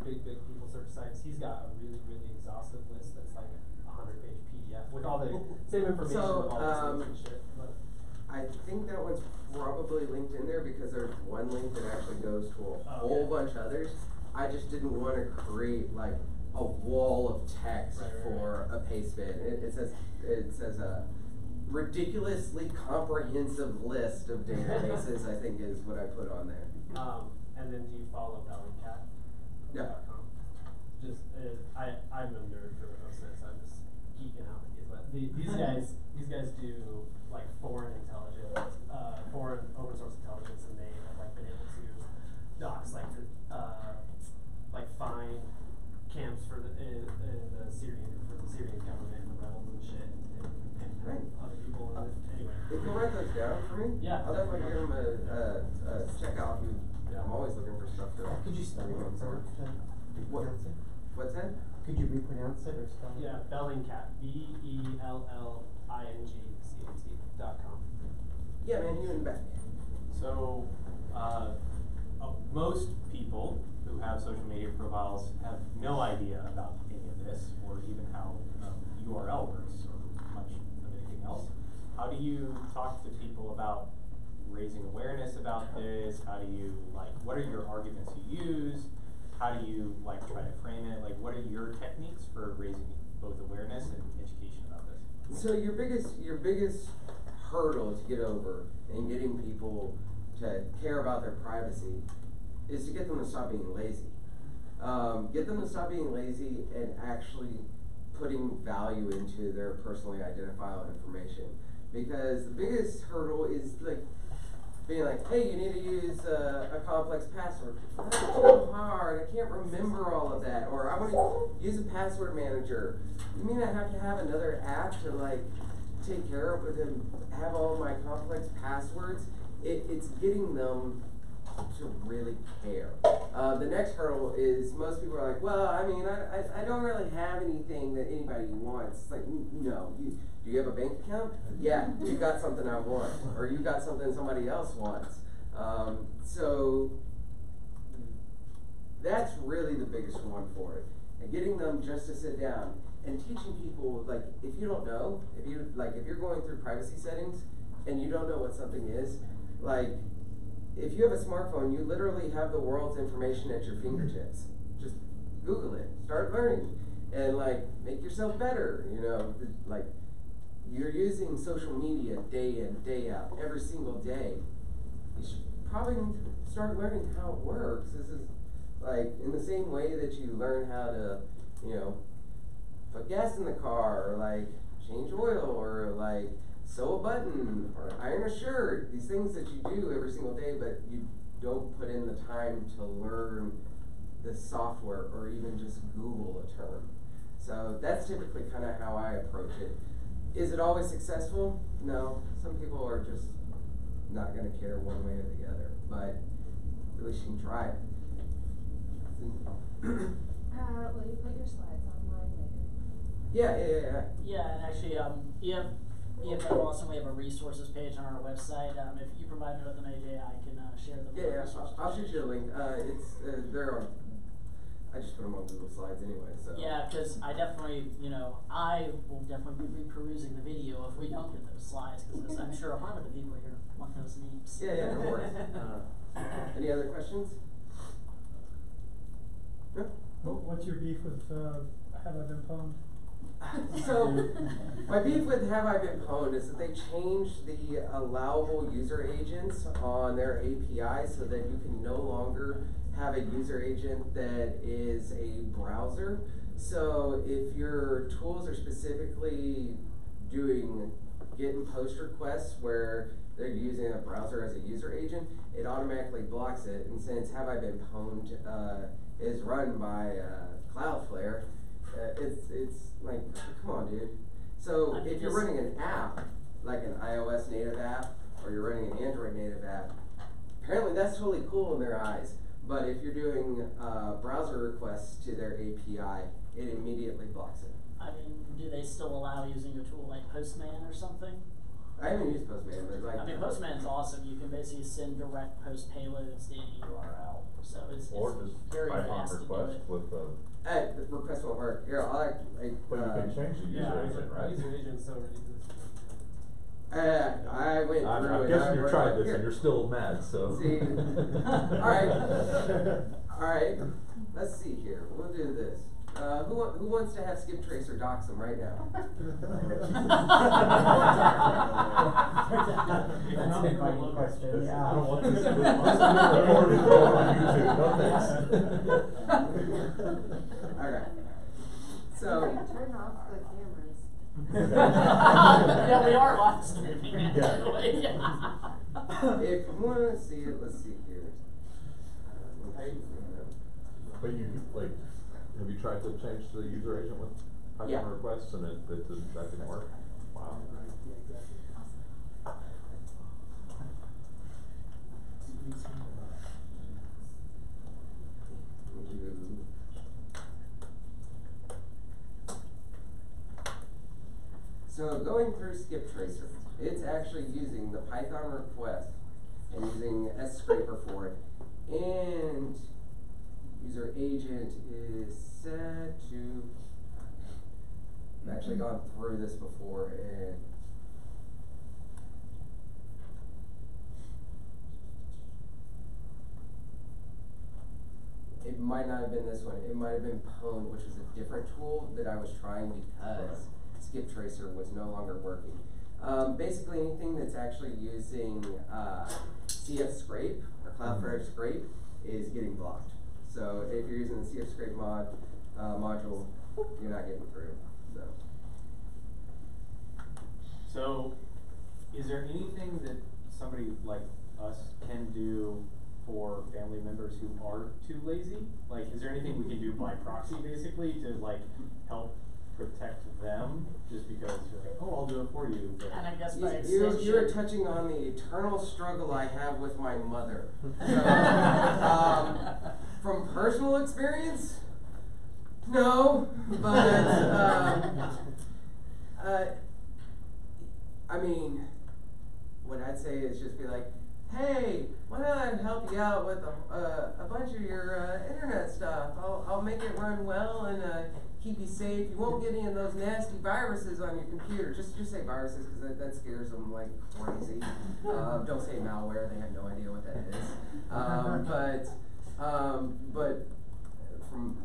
big people search sites. He's got a really exhaustive list that's like a 100-page PDF with all the same information with all the names and shit. But I think that one's probably linked in there because there's one link that actually goes to a whole bunch of others. I just didn't want to create like a wall of text for a paste bin. It says a ridiculously comprehensive list of databases, I think is what I put on there. And then do you follow Bellingcat? No. Just I'm a nerd for this. I'm just geeking out with these. But these guys do like foreign intelligence, foreign open source intelligence, and they have like been able to dox like find camps for the Syrian government and the rebels and shit, and other people. Anyway, If you write those down for me, Yeah. I'll definitely give them a check out. Yeah. I'm always looking for stuff to. Could you spell it? What? What's that? Could you repronounce it or spell it? yeah, Bellingcat, BELLINGCAT.com. Yeah, man, you and back. So, most people who have social media profiles have no idea about any of this, or even how URL works, or much of anything else. How do you talk to people about raising awareness about this? How do you, what are your arguments you use? How do you, try to frame it? What are your techniques for raising both awareness and education about this? So your biggest hurdle to get over in getting people to care about their privacy is to get them to stop being lazy. Get them to stop being lazy and actually putting value into their personally identifiable information. Because the biggest hurdle is being like, hey, you need to use a complex password. That's too hard. I can't remember all of that. Or I want to use a password manager. You mean I have to have another app to take care of it and have all of my complex passwords? It's getting them to really care. The next hurdle is most people are like, well, I mean, I don't really have anything that anybody wants. It's like, no, do you have a bank account? Yeah, you got something I want, or you got something somebody else wants. So that's really the biggest one for it. And getting them just to sit down and teaching people, if you don't know, if you're going through privacy settings and you don't know what something is, if you have a smartphone, you literally have the world's information at your fingertips. Just Google it, start learning, and make yourself better. You're using social media day in, day out, every single day. You should probably start learning how it works. This is in the same way that you learn how to, put gas in the car, or change oil, or sew a button, or iron a shirt. These things that you do every single day, but you don't put in the time to learn the software or even just Google a term. So that's typically kind of how I approach it. Is it always successful? No. Some people are just not going to care one way or the other, but at least you can try it. Will you put your slides online later? Yeah. Yeah, and actually, EFF Boston, we have a resources page on our website. If you provide me with an AJ, I can share them. Yeah, I'll shoot you a link. They're on. I just put them on Google Slides anyway. So. Yeah, because I definitely, I will definitely be perusing the video if we don't get those slides, because I'm sure a lot of the people here want those names. Yeah, no worries. Any other questions? No? What's your beef with Have I Been Pwned? So, my beef with Have I Been Pwned is that they changed the allowable user agents on their API so that you can no longer have a user agent that is a browser. So if your tools are specifically doing get and post requests where they're using a browser as a user agent, it automatically blocks it. And since Have I Been Pwned is run by Cloudflare, it's like, come on, dude. So if you're running an app, like an iOS native app, or you're running an Android native app, apparently that's totally cool in their eyes. But if you're doing browser requests to their API, it immediately blocks it. I mean, do they still allow using a tool like Postman or something? I haven't used Postman, but like. I mean, Postman's awesome. You can basically send direct post payloads to any URL. So it's Or just very Python fast to do request it. with the. The request won't work. Here, But you can change the user agent, right? User agent's so ridiculous. I went through I'm it. guessing you tried this Here. and you're still mad, so. See, alright, let's see here, we'll do this. Who wants to have Skip Tracer dox them right now? That's an inviting question, yeah. I don't want this to be recorded on YouTube, no thanks. Alright, so. Turn off the cameras. Yeah, we are live streaming. Yeah. If you wanna see it, let's see here. But you, like, have you tried to change the user agent with Python Yeah. requests and that didn't work? Wow. So going through Skip Tracer, it's actually using the Python request and using scraper for it, and user agent is set to. I've actually gone through this before, and it might not have been this one. It might have been Pwned, which was a different tool that I was trying because Skip Tracer was no longer working. Basically, anything that's actually using CF Scrape or Cloudflare Scrape is getting blocked. So if you're using the CF Scrape module, you're not getting through. So, is there anything that somebody like us can do for family members who are too lazy? Like, is there anything we can do by proxy, basically, to like help protect them? Just because you're like, oh, I'll do it for you. But And I guess by extension, you're touching on the eternal struggle I have with my mother. So, from personal experience, no, but I mean, what I'd say is just be like, hey, why don't I help you out with a bunch of your internet stuff? I'll make it run well and keep you safe. You won't get any of those nasty viruses on your computer. Just say viruses, because that scares them like crazy. Don't say malware; they have no idea what that is. But from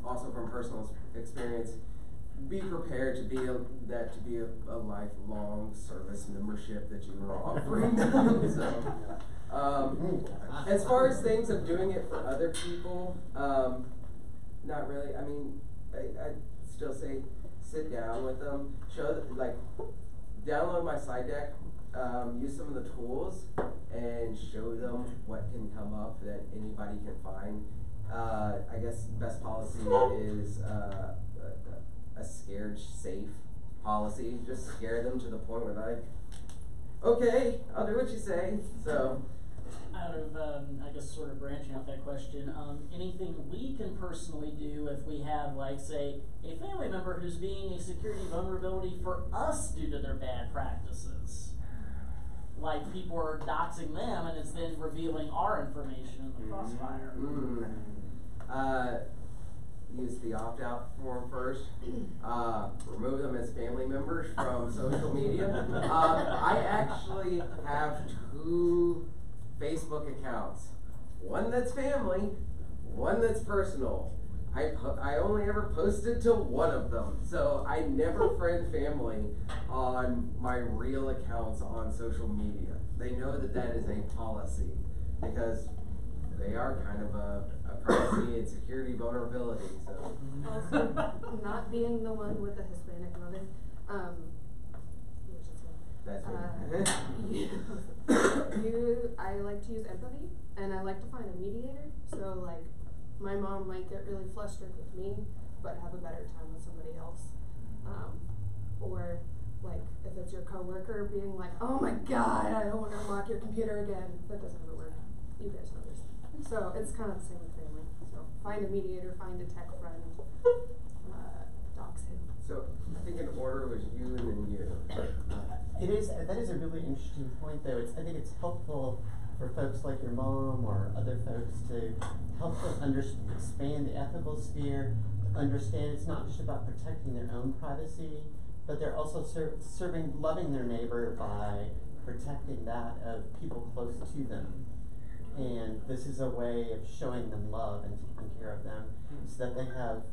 personal experience, be prepared to be a lifelong service membership that you are offering them. So, as far as things of doing it for other people, not really. I mean, I still say sit down with them, show them, like, download my slide deck, use some of the tools, and show them what can come up that anybody can find. I guess best policy is a scared safe policy. Just scare them to the point where they're like, okay, I'll do what you say. So, out of, I guess sort of branching out that question, anything we can personally do if we have, like, say, a family member who's being a security vulnerability for us due to their bad practices? Like, people are doxing them and it's then revealing our information in the crossfire. Use the opt-out form first. Remove them as family members from social media. I actually have 2 Facebook accounts. One that's family, one that's personal. I only ever posted to one of them, so I never friend family on my real accounts on social media. They know that is a policy because they are kind of a privacy and security vulnerability. So Also, not being the one with the Hispanic mother, that's you like to use empathy, and I like to find a mediator. So like, my mom might get really flustered with me, but have a better time with somebody else. Or like, if it's your coworker being like, oh my god, I don't want to unlock your computer again. That doesn't ever work. You guys know this. So it's kind of the same with family. So find a mediator, find a tech friend, dox him. So I think in order was you and then you. That is a really interesting point though. I think it's helpful for folks like your mom or other folks to help them expand the ethical sphere, to understand it's not just about protecting their own privacy, but they're also loving their neighbor by protecting that of people close to them. And this is a way of showing them love and taking care of them so that they have,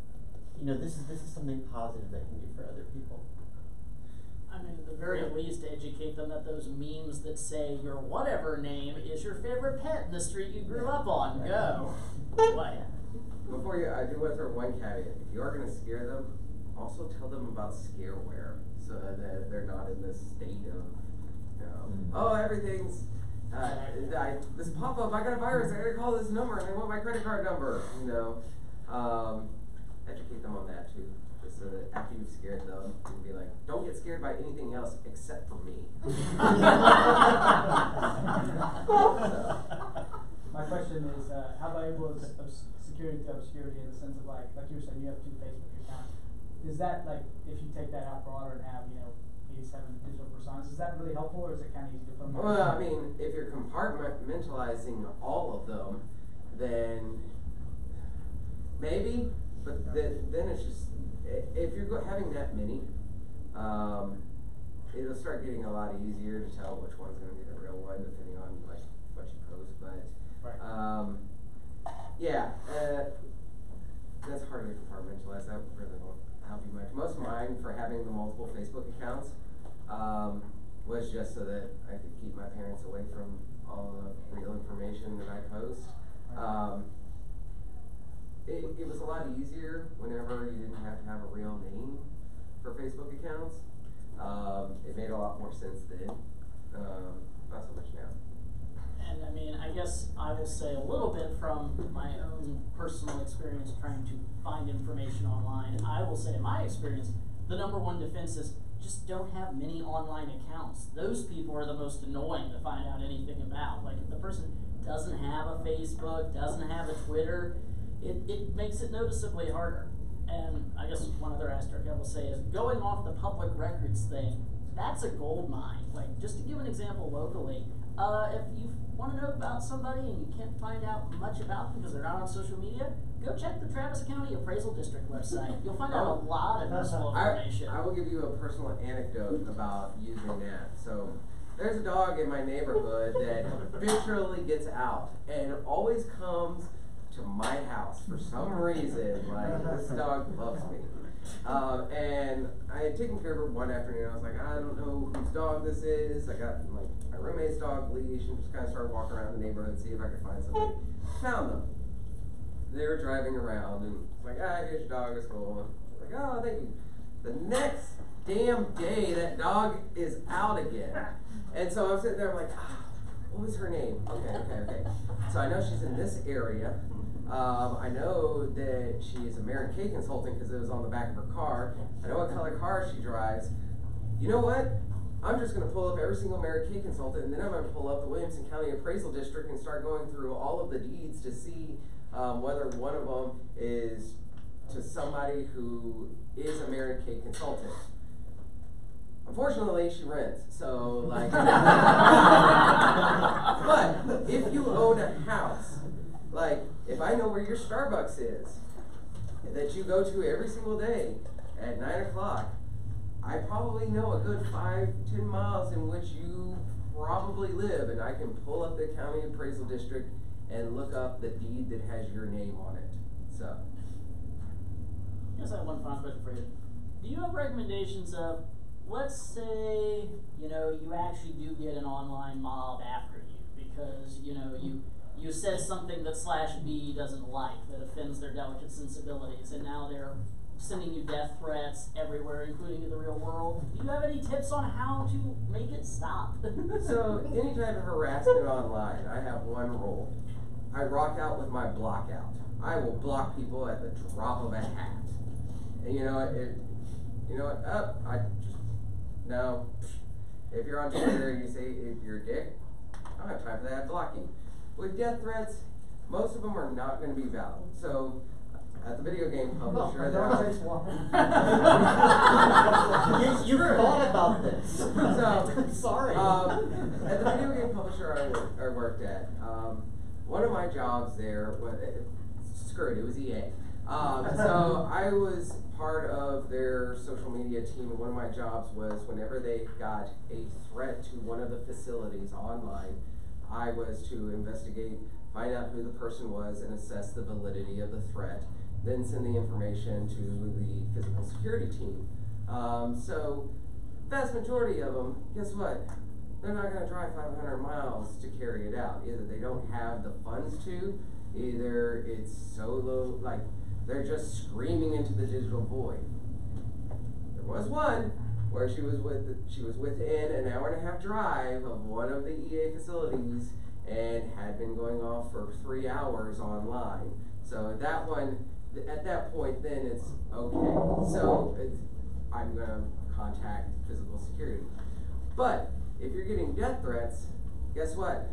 this is something positive they can do for other people. I mean, at the very least, educate them that those memes that say your whatever name is your favorite pet in the street you grew up on. Go. What? Before I do want to throw one caveat. If you are going to scare them, also tell them about scareware so that they're not in this state of, oh, everything's, this pop-up, I got a virus, I gotta call this number, and they want my credit card number, Educate them on that too, just so that after you've scared them, you can be like, don't get scared by anything else except for me. My question is, how valuable is security to obscurity in the sense of like you were saying, you have 2 Facebook accounts. Is that like, if you take that out broader and have, 87 digital personas, is that really helpful or is it kind of easy to put? Well, I mean, if you're compartmentalizing all of them, then maybe, but then it's just, if you're having that many, it'll start getting a lot easier to tell which one's going to be the real one, depending on like what you post. But that's hard to compartmentalize. That really won't help you much. Most of mine, for having the multiple Facebook accounts, was just so that I could keep my parents away from all the real information that I post. It was a lot easier whenever you didn't have to have a real name for Facebook accounts. It made a lot more sense then, not so much now. And I mean, I guess I will say a little bit from my own personal experience trying to find information online. I will say in my experience, the #1 defense is just don't have many online accounts. Those people are the most annoying to find out anything about. Like if the person doesn't have a Facebook, doesn't have a Twitter, it makes it noticeably harder. And I guess one other asterisk I will say is going off the public records thing, that's a gold mine. Like just to give an example locally, if you want to know about somebody and you can't find out much about them because they're not on social media, go check the Travis County Appraisal District website. You'll find out a lot of useful information. I will give you a personal anecdote about using that. So there's a dog in my neighborhood that habitually gets out and always comes to my house for some reason. Like this dog loves me. And I had taken care of her one afternoon. I was like, I don't know whose dog this is. I got like my roommate's dog leash and just kind of started walking around the neighborhood to see if I could find somebody. Found them. They were driving around and like, here's your dog, it's cool. I was like, oh, thank you. The next damn day, that dog is out again. And so I'm sitting there, I'm like, what was her name? Okay. So I know she's in this area. I know that she is a Mary Kay consultant because it was on the back of her car. I know what color car she drives. You know what? I'm just going to pull up every single Mary Kay consultant, and then I'm going to pull up the Williamson County Appraisal District and start going through all of the deeds to see whether one of them is to somebody who is a Mary Kay consultant. Unfortunately, she rents, so like. But if you own a house, like if I know where your Starbucks is, that you go to every single day at 9 o'clock, I probably know a good 5-10 miles in which you probably live, and I can pull up the county appraisal district and look up the deed that has your name on it. So. I guess I have one final question for you. Do you have recommendations of, let's say, you actually do get an online mob after you because, you said something that /B doesn't like, that offends their delicate sensibilities, and now they're sending you death threats everywhere, including in the real world. Do you have any tips on how to make it stop? So, any type of harassment online, I have one rule. I rock out with my block out. I will block people at the drop of a hat. And you know what, no. If you're on Twitter and you say if you're a dick, I don't have time for that, blocking. With death threats, most of them are not going to be valid. So, at the video game publisher, You thought about this. So, sorry. At the video game publisher I worked at, one of my jobs there was, it was EA. So I was part of their social media team, and one of my jobs was whenever they got a threat to one of the facilities online, I was to investigate, find out who the person was, and assess the validity of the threat, then send the information to the physical security team. So, vast majority of them, guess what? They're not going to drive 500 miles to carry it out. Either they don't have the funds to, either it's so low, like they're just screaming into the digital void. There was one where she was within an hour and a half drive of one of the EA facilities and had been going off for 3 hours online. So that one, at that point, then it's okay. So I'm going to contact physical security. But if you're getting death threats, guess what?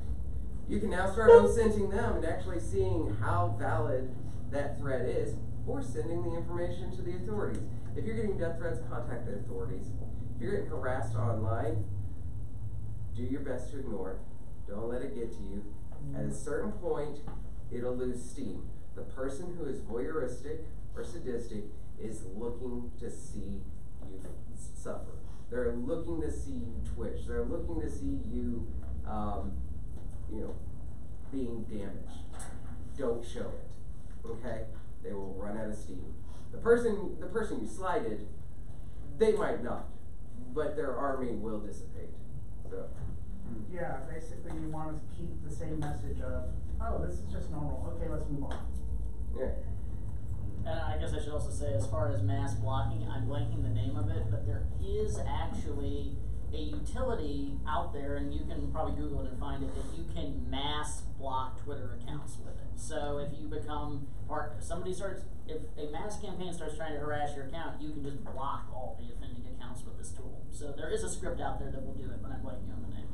You can now start OSINTing them and actually seeing how valid that threat is, or sending the information to the authorities. If you're getting death threats, contact the authorities. If you're getting harassed online, do your best to ignore it. Don't let it get to you. At a certain point, it'll lose steam. The person who is voyeuristic or sadistic is looking to see you suffer. They're looking to see you twitch. They're looking to see you, being damaged. Don't show it, okay? They will run out of steam. The person you slighted, they might not, but their army will dissipate. So. Yeah, basically you want to keep the same message of, oh, this is just normal. Okay, let's move on. Yeah. And I guess I should also say, as far as mass blocking, I'm blanking the name of it, but there is actually a utility out there, and you can probably Google it and find it, that you can mass block Twitter accounts with it. So if you become, or if a mass campaign starts trying to harass your account, you can just block all the offending accounts with this tool. So there is a script out there that will do it, but I'm blanking on the name.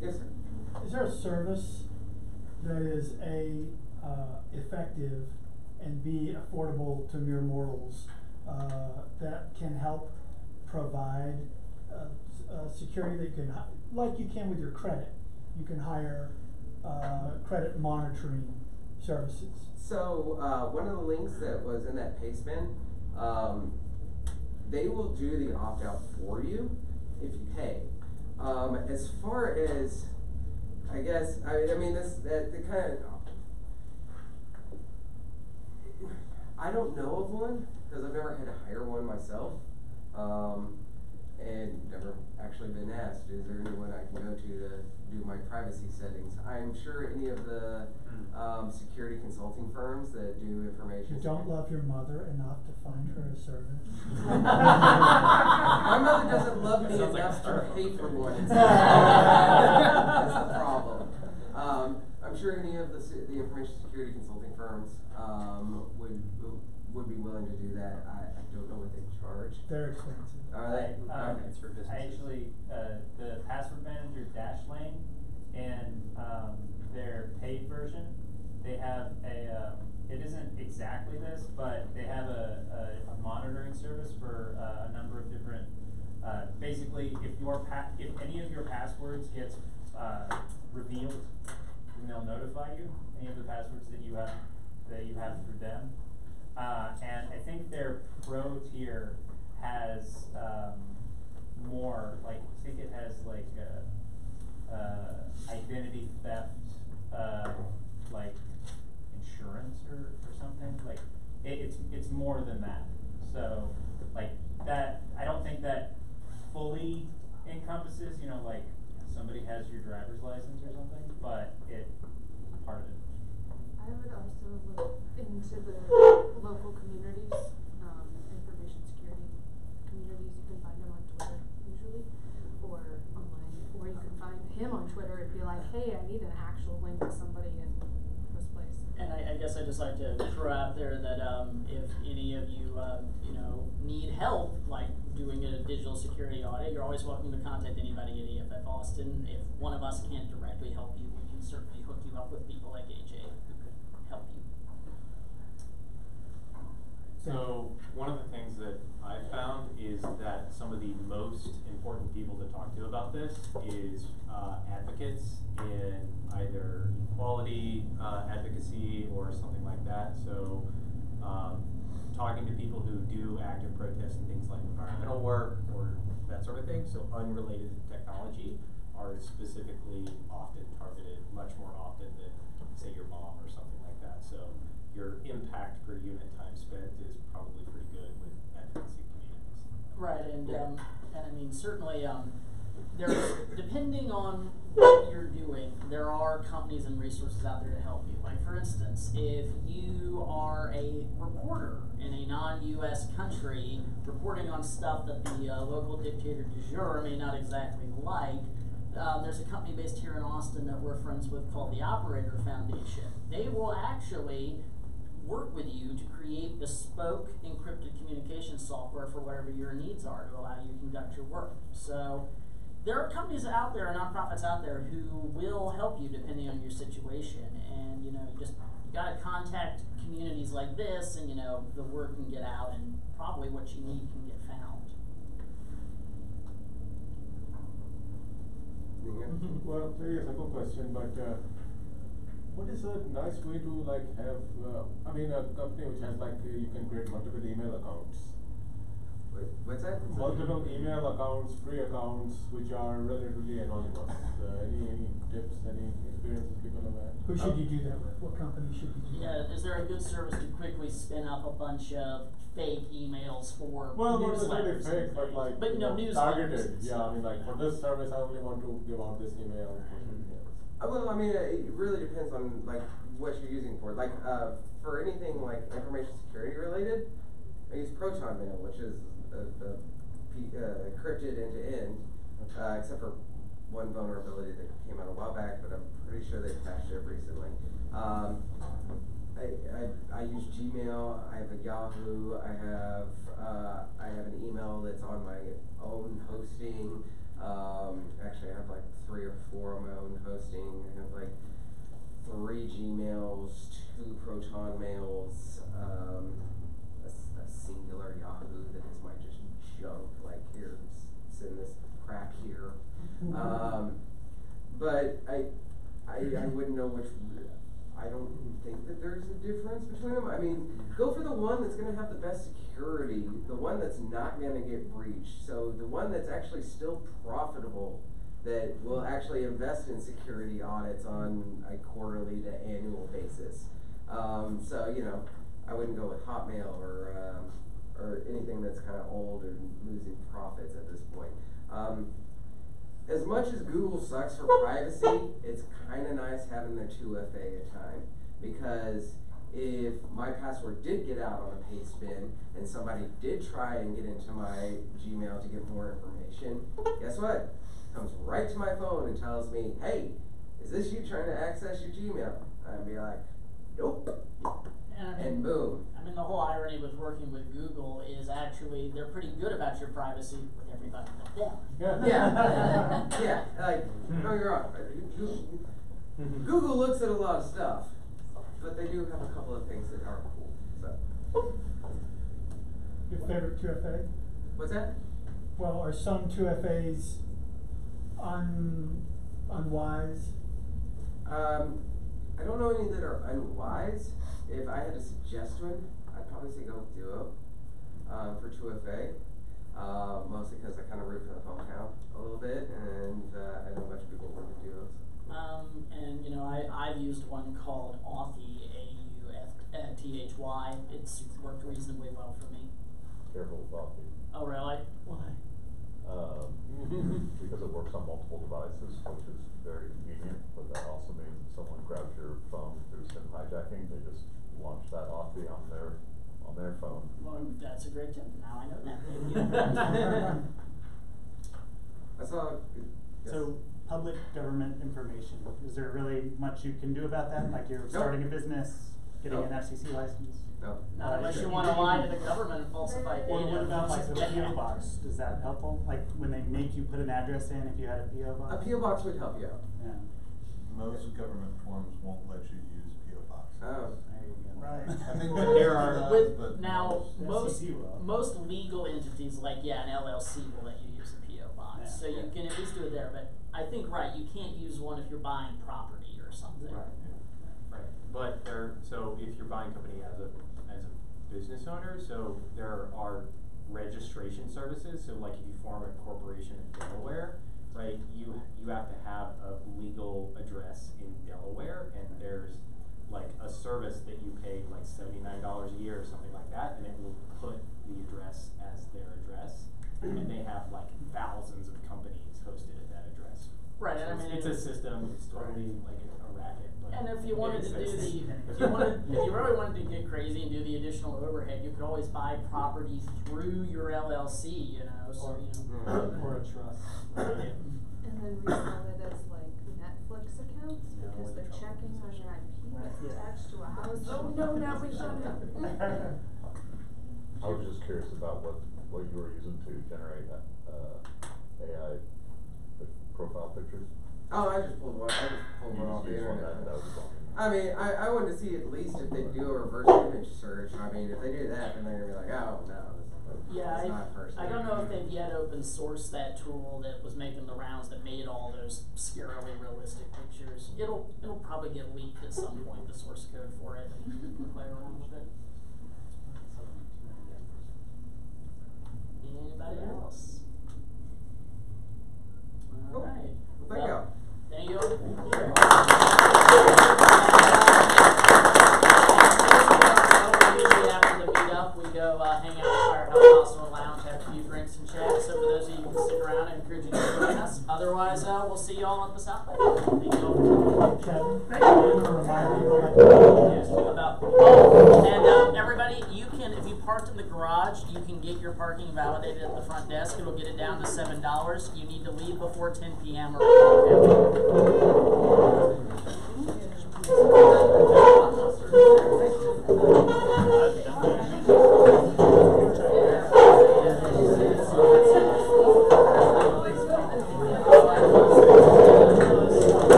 Yes, sir. Is there a service that is effective and B, affordable to mere mortals, that can help provide security that you can, like you can with your credit, you can hire credit monitoring services? So one of the links that was in that pastebin, they will do the opt-out for you if you pay. As far as, I guess, the kind of, I don't know of one, because I've never had to hire one myself, and never actually been asked, is there anyone I can go to do my privacy settings? I'm sure any of the security consulting firms that do information. You don't love your mother enough to find her a service? My mother doesn't love me enough to pay for one. That's the problem. I'm sure any of the information security consulting firms would be willing to do that. I don't know what they charge. They're expensive. Are they? It's for businesses. I actually, the password manager Dashlane and their paid version, they have it isn't exactly this, but they have a monitoring service for a number of different, basically if any of your passwords gets revealed, then they'll notify you, any of the passwords that you have through them. And I think their pro tier has more, like, I think it has like identity theft, like insurance or something. Like it's more than that. So like that, I don't think that fully encompasses, like somebody has your driver's license or something, but it's part of it. I would also look into the local communities. hey, I need an actual link to somebody in this place. And I guess I'd just like to throw out there that if any of you, need help, like doing a digital security audit, you're always welcome to contact anybody at EFF Austin. If one of us can't directly help you, we can certainly hook you up with people like AJ who could help you. So one of the things that I found is that some of the most important people to talk to about this is advocates in either equality advocacy or something like that. So talking to people who do active protests and things like environmental work or that sort of thing, so unrelated to technology, are specifically often targeted much more often than, say, your mom or something like that. So your impact per unit time spent is probably pretty good with advocacy communities. Right, and I mean, certainly, depending on what you're doing, there are companies and resources out there to help you. Like, for instance, if you are a reporter in a non-US country reporting on stuff that the local dictator du jour may not exactly like, there's a company based here in Austin that we're friends with called the Operator Foundation. They will actually work with you to create bespoke encrypted communication software for whatever your needs are to allow you to conduct your work. So there are companies out there and nonprofits out there who will help you depending on your situation. And you gotta contact communities like this, and the word can get out, and probably what you need can get found. Well, very simple question, but what is a nice way to have, a company which has you can create multiple email accounts. Wait, what's that? Multiple email accounts, free accounts, which are relatively anonymous. Any tips, any experiences people have had? Who should you do that with? What company should you do that with? Yeah, is there a good service to quickly spin up a bunch of fake emails for Well, not necessarily newsletters? fake, but newsletters. targeted. Yeah, for this service, I only want to give out this email. Well, it really depends on what you're using for. For anything like information security related, I use Proton Mail, which is encrypted end to end, except for one vulnerability that came out a while back, but I'm pretty sure they patched it recently. I use Gmail. I have a Yahoo. I have an email that's on my own hosting. Actually, I have 3 or 4 on my own hosting. I have 3 Gmails, 2 Proton Mails, a singular Yahoo that is my just junk. Here, send this crap here. But I wouldn't know which. I don't think that there's a difference between them. Go for the one that's going to have the best security, the one that's not going to get breached. So the one that's actually still profitable, that will actually invest in security audits on a quarterly to annual basis. I wouldn't go with Hotmail or anything that's kind of old or losing profits at this point. As much as Google sucks for privacy, it's kind of nice having the 2FA at a time, because if my password did get out on a pay spin and somebody did try and get into my Gmail to get more information, guess what? It comes right to my phone and tells me, hey, is this you trying to access your Gmail? I'd be like, nope. And boom. The whole irony with working with Google is actually they're pretty good about your privacy with everybody but them. Yeah. Don't get me wrong. Google looks at a lot of stuff, but they do have a couple of things that are cool. So. Your favorite 2FA? What's that? Well, are some 2FAs unwise? I don't know any that are unwise. If I had to suggest one, I'd probably say go with Duo for 2FA. Mostly because I kind of root for the hometown a little bit, and I know a bunch of people work with Duos. I've used one called Authy, AUTHY. It's worked reasonably well for me. Careful with Authy. Oh, really? Why? Because it works on multiple devices, which is very convenient, but that also means if someone grabs your phone through SIM hijacking, they just launch that Authy on their phone. Well, that's a great tip. Now I know that. I saw. So public government information. Is there really much you can do about that? Like you're starting a business, getting an FCC license? No. Not unless you wanna lie to the government and falsify data. Or what about like the PO box? Is that helpful? Like when they make you put an address in if you had a PO box? A PO box would help you out. Yeah. Most government forms won't let you use PO box. Oh. There you go. Right. I think But there are, with now most FCC will. most legal entities like an LLC will let you use a PO box, Yeah. so you can at least do it there. But I think you can't use one if you're buying property or something. Right. Right. But so if you're buying company as a business owner, so there are registration services. So like if you form a corporation in Delaware, right, you have to have a legal address in Delaware, and there's like a service that you pay like $79 a year or something like that, and it will put the address as their address, and they have like thousands of companies hosted at that address. Right, So and I mean it's a system. It's totally like a racket. But And if you wanted to do if you really wanted to get crazy and do the additional overhead, you could always buy property through your LLC, so Or a trust. Right. And then resell it as like Netflix accounts because they're checking on your IP attached to a house. Oh no, now we've done it. I was just curious about what you were using to generate AI profile pictures. Oh, I just pulled one off the internet. I mean, I wanted to see at least if they do a reverse image search. I mean, if they do that, then they're gonna be like, oh no, this is not personal. I don't know if they've yet open sourced that tool that was making the rounds that made all those scarily realistic pictures. It'll probably get leaked at some point, the source code for it, and you can play around with it. Anybody else? All right. Well, thank you. Usually after the meetup, we go hang out at Firehouse Hospital Lounge, have a few drinks and chat. So for those of you who can stick around, I encourage you to join us. Otherwise, we'll see you all at the South Bay. Thank you all. And everybody, you can, if you parked in the garage, you can get your parking validated at the front desk. It'll get it down to $7. You need to leave before 10 p.m.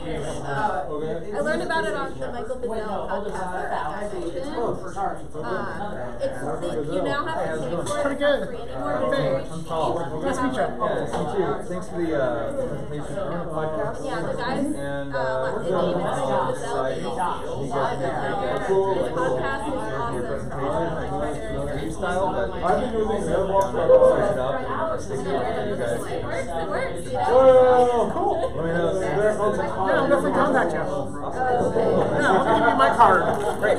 I learned about it on the Michael Biddell podcast. You now have to pay for it. Pretty good. Free anymore, but it's very cheap. Nice to meet you. Thanks for the presentation on the podcast. Yeah, the guys, and David His podcast is awesome. Style, but I've been using Mailbox. search it up and stick it on you guys. It works, you know? Oh, cool. Let me know. Yeah, I'll definitely contact you. Yeah, I'll give you my card. Great.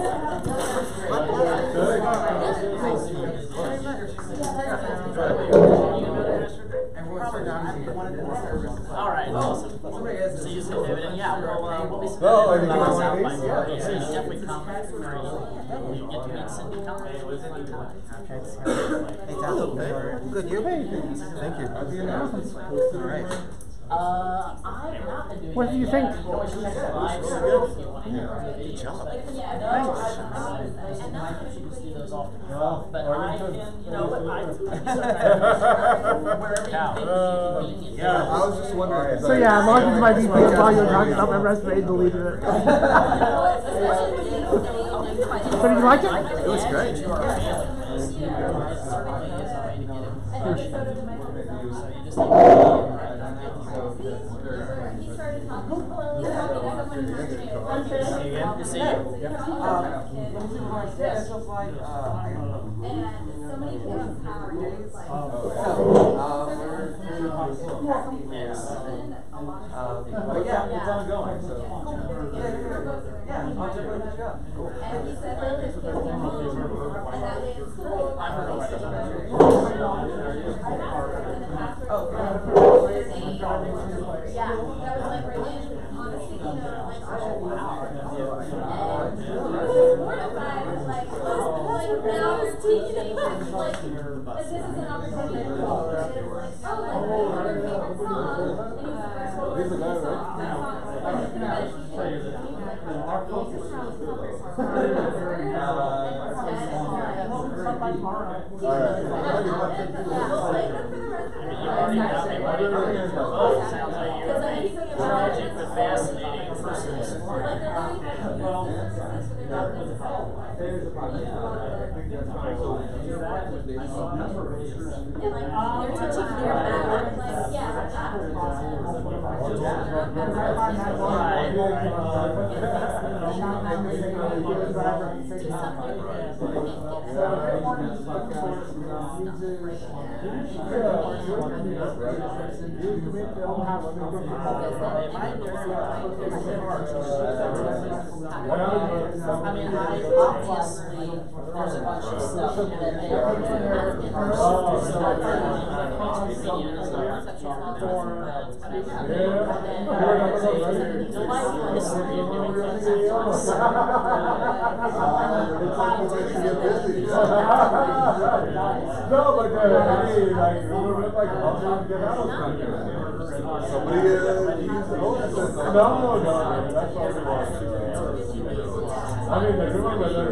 All right, awesome. So you said David, and yeah, we'll be Oh, I mean, South by yeah. Friday, so you definitely come. You get to meet Cindy Collins. Good, you? Thank you. All right. I've not been doing What that do you yet. think? You can always check the live stream if you want to hear the Good videos, job. but Thanks. no, I usually just do those off the cuff, but I can, you know, I wherever you think convenient. Yeah, I was just wondering. So yeah, I logged into my VPN while you were talking about my resume and deleted it. So did you like it? It was great. But yeah, it's ongoing, so. Yeah, I'll check it out. Cool. There's a bunch of stuff that they Somebody used the whole system. No, that's all it was. I mean, I remember that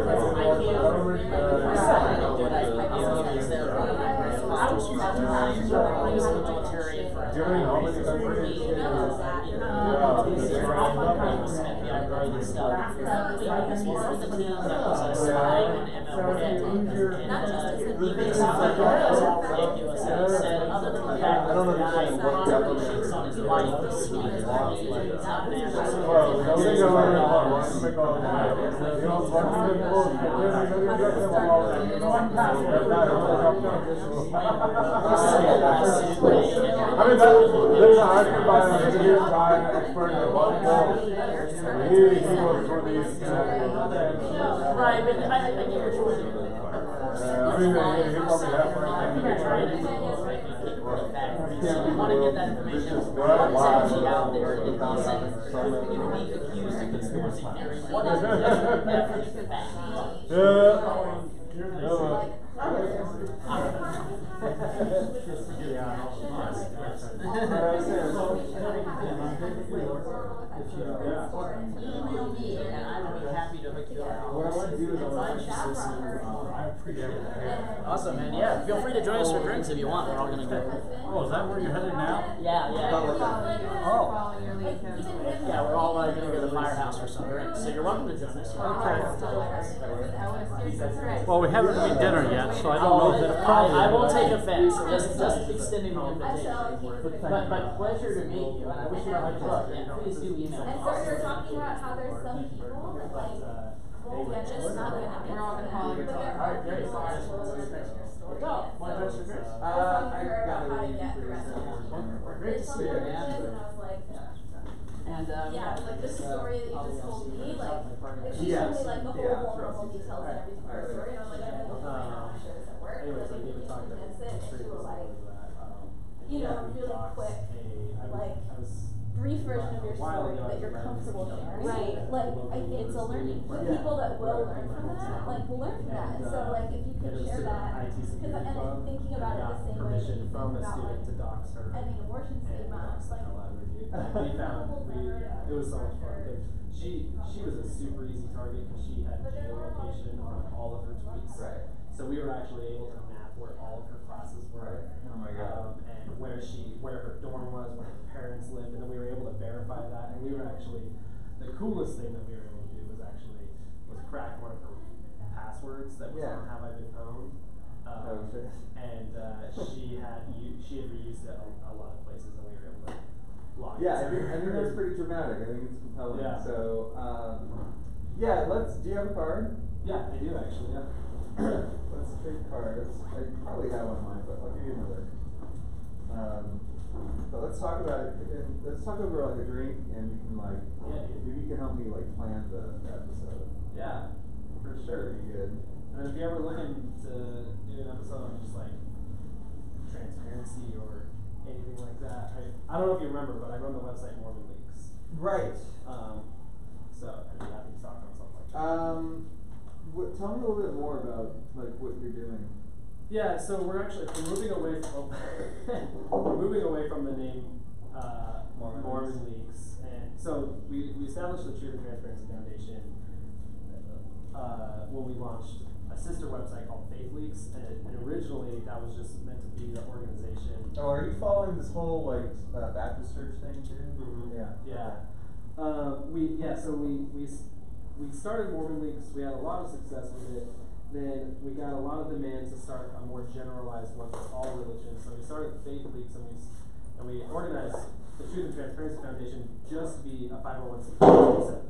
during how many countries? I don't understand what the applications on his life is. I mean, there's an article by a British guy, expert in volleyball. He was for these. Right, but I get your choice. I mean, he probably You want to get that information. What is actually out there that doesn't you can be accused of conspiracy theory? What is definitely fact? Email me and I will be happy to hook you up. Awesome, man. Yeah, feel free to join us for drinks if you want. We're all gonna go. Oh, is that where you're headed now? Yeah. Oh. Yeah, we're all gonna go to the firehouse for some drinks. So you're welcome to join us. Well, we haven't made dinner yet, so I don't know if it probably. I won't take offense. Just extending the invitation. But pleasure to meet you, and I wish you much luck. And please do email me. And so you're talking about how there's some people that like just not gonna we're all gonna call it. Alright, great. I got it. Great to see you, man. And yeah, like the story that you just told me, like she told me like the whole vulnerable details and everything of her story, and I was like, I don't know if my share this at work, but I think you can condense it into like, you know, really quick, like brief version of your while story ago, that you're I read comfortable this sharing. Right. Like, I think It's a learning the curve. people that will Right. learn from that, like, will learn from that. And so, like, if you and could it was share to the that, IT security and club, thinking and about it got the same way that permission you from think a about, student like, to dox her. ending abortion And stigma, dox the like, hell out of her, dude. We found, it was so much fun, cause she was a super easy target, cause she had geolocation on all of her tweets. Right. So we were actually able to map where all of her classes were. Right. Oh my God. And where her dorm was, where her parents lived, and then we were able to verify that, and we were actually, the coolest thing that we were able to do was crack one of her passwords that was on Have I Been Pwned. Oh, shit. And she had reused it a lot of places, and we were able to log it. Yeah, I think that's pretty dramatic. I think it's compelling. Yeah. So, yeah, do you have a card? Yeah, I do actually, yeah. Let's trade cards. I probably have one of mine, but I'll give you another. But let's talk about it. Let's talk over like a drink, and we can like, maybe you can help me like plan the episode. Yeah, for sure. That'd be good. And then if you're ever looking to do an episode on just like transparency or anything like that, I don't know if you remember, but I run the website Mormon Leaks. Right. So I'd be happy to talk on something like that. Tell me a little bit more about like what you're doing. Yeah, so we're moving away from the name Mormon Leaks, and so we established the Truth and Transparency Foundation when we launched a sister website called Faith Leaks, and originally that was just meant to be the organization. Oh, are you following this whole like Baptist church thing too? Mm-hmm. Yeah. Yeah. So we started Mormon Leaks. We had a lot of success with it. Then we got a lot of demand to start a more generalized one for all religions. So we started Faith Leaks, and we organized the Truth and Transparency Foundation just to be a 501c3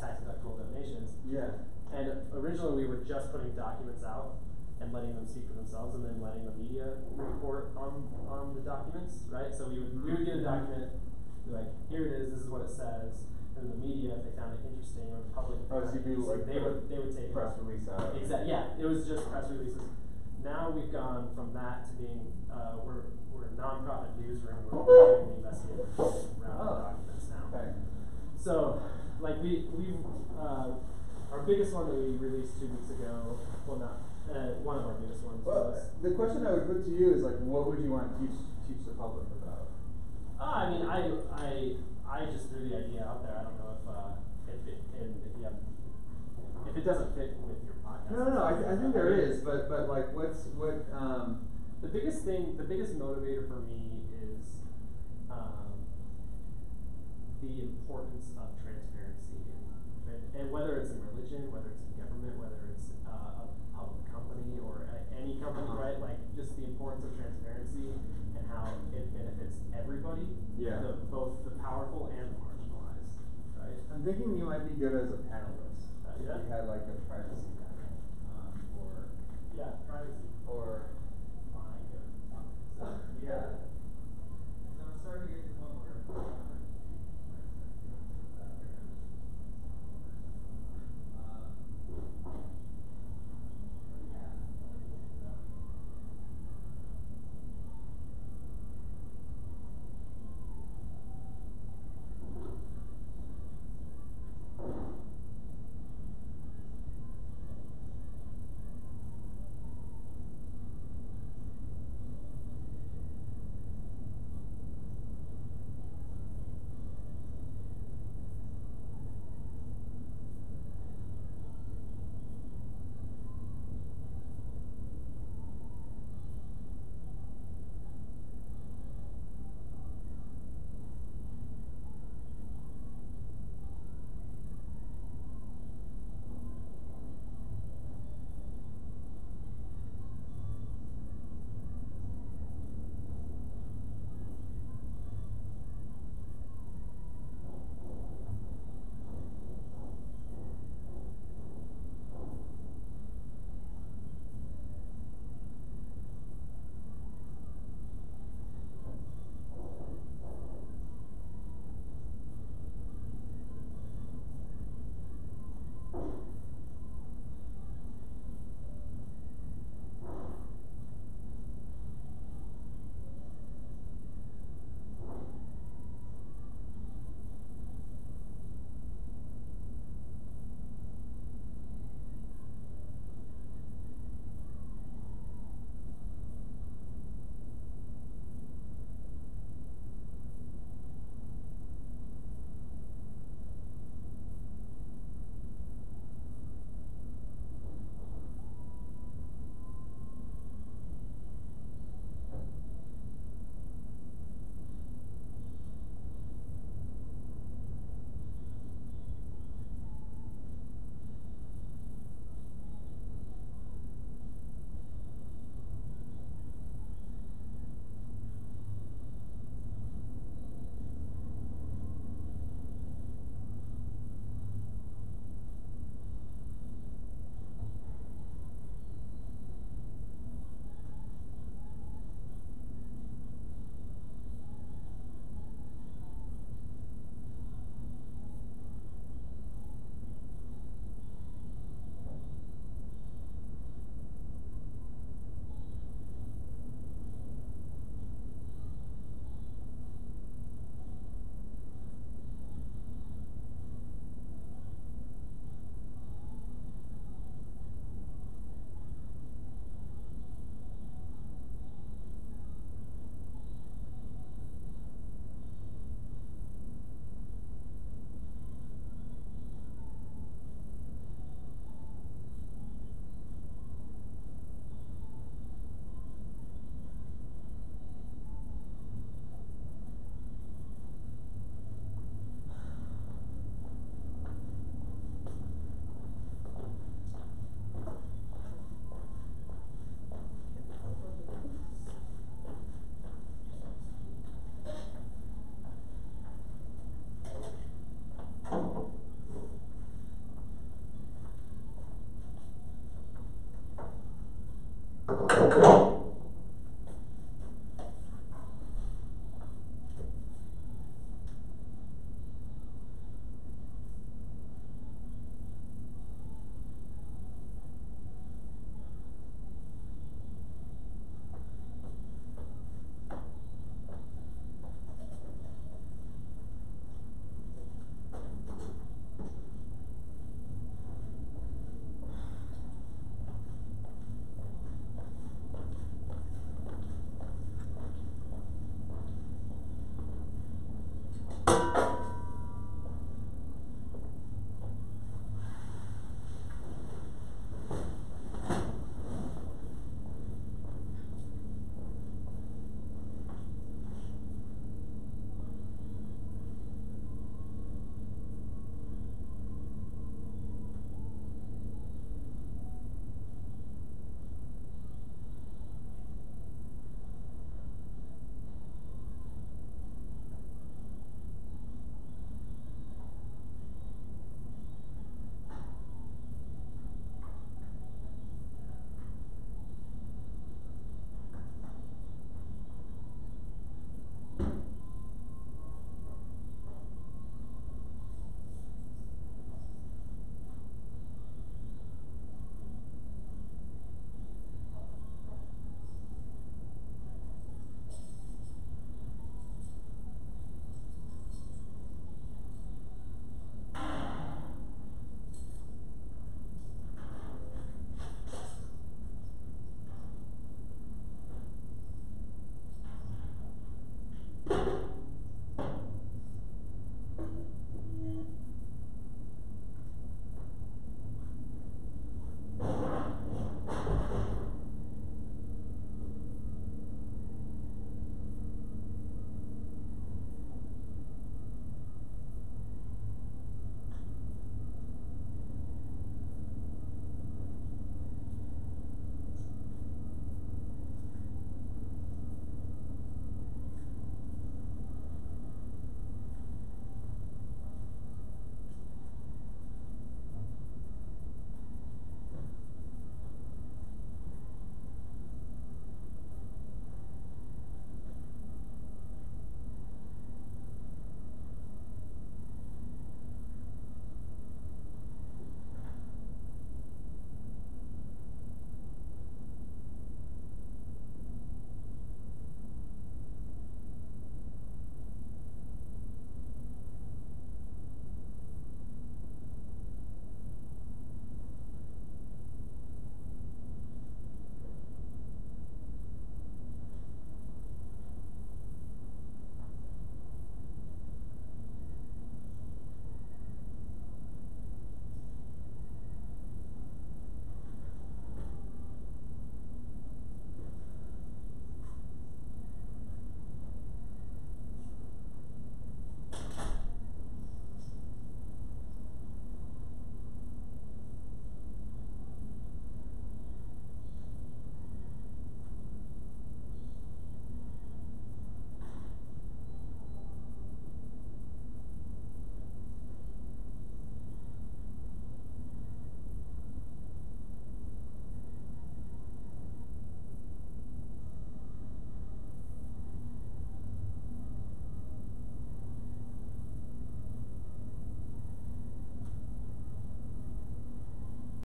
tax deductible donations. Yeah. And originally we were just putting documents out and letting them speak for themselves, and then letting the media report on the documents, right? So we would get a document, be like, here it is, this is what it says. And the media, if they found it interesting, or the public, so you do like they would take press it. release out. Exactly. Yeah, it was just press releases. Now we've gone from that to being we're a nonprofit newsroom. We're doing the investigative around the documents now. Okay. So, like we our biggest one that we released 2 weeks ago. Well, not one of our biggest ones. Well, was, the question I would put to you is like, what would you want to teach the public about? I mean, I just threw the idea out there. I don't know if it doesn't fit with your podcast. No. I think there is, but like, what? The biggest motivator for me is the importance of transparency, and whether it's in religion, whether it's in government, whether it's a public company or any company, right? Like just the importance of transparency and how it benefits everybody. Yeah. Both the powerful and the marginalized, right? I'm thinking you might be good as a panelist. Yeah. If you had like a privacy panel, privacy. or Fine, good. yeah.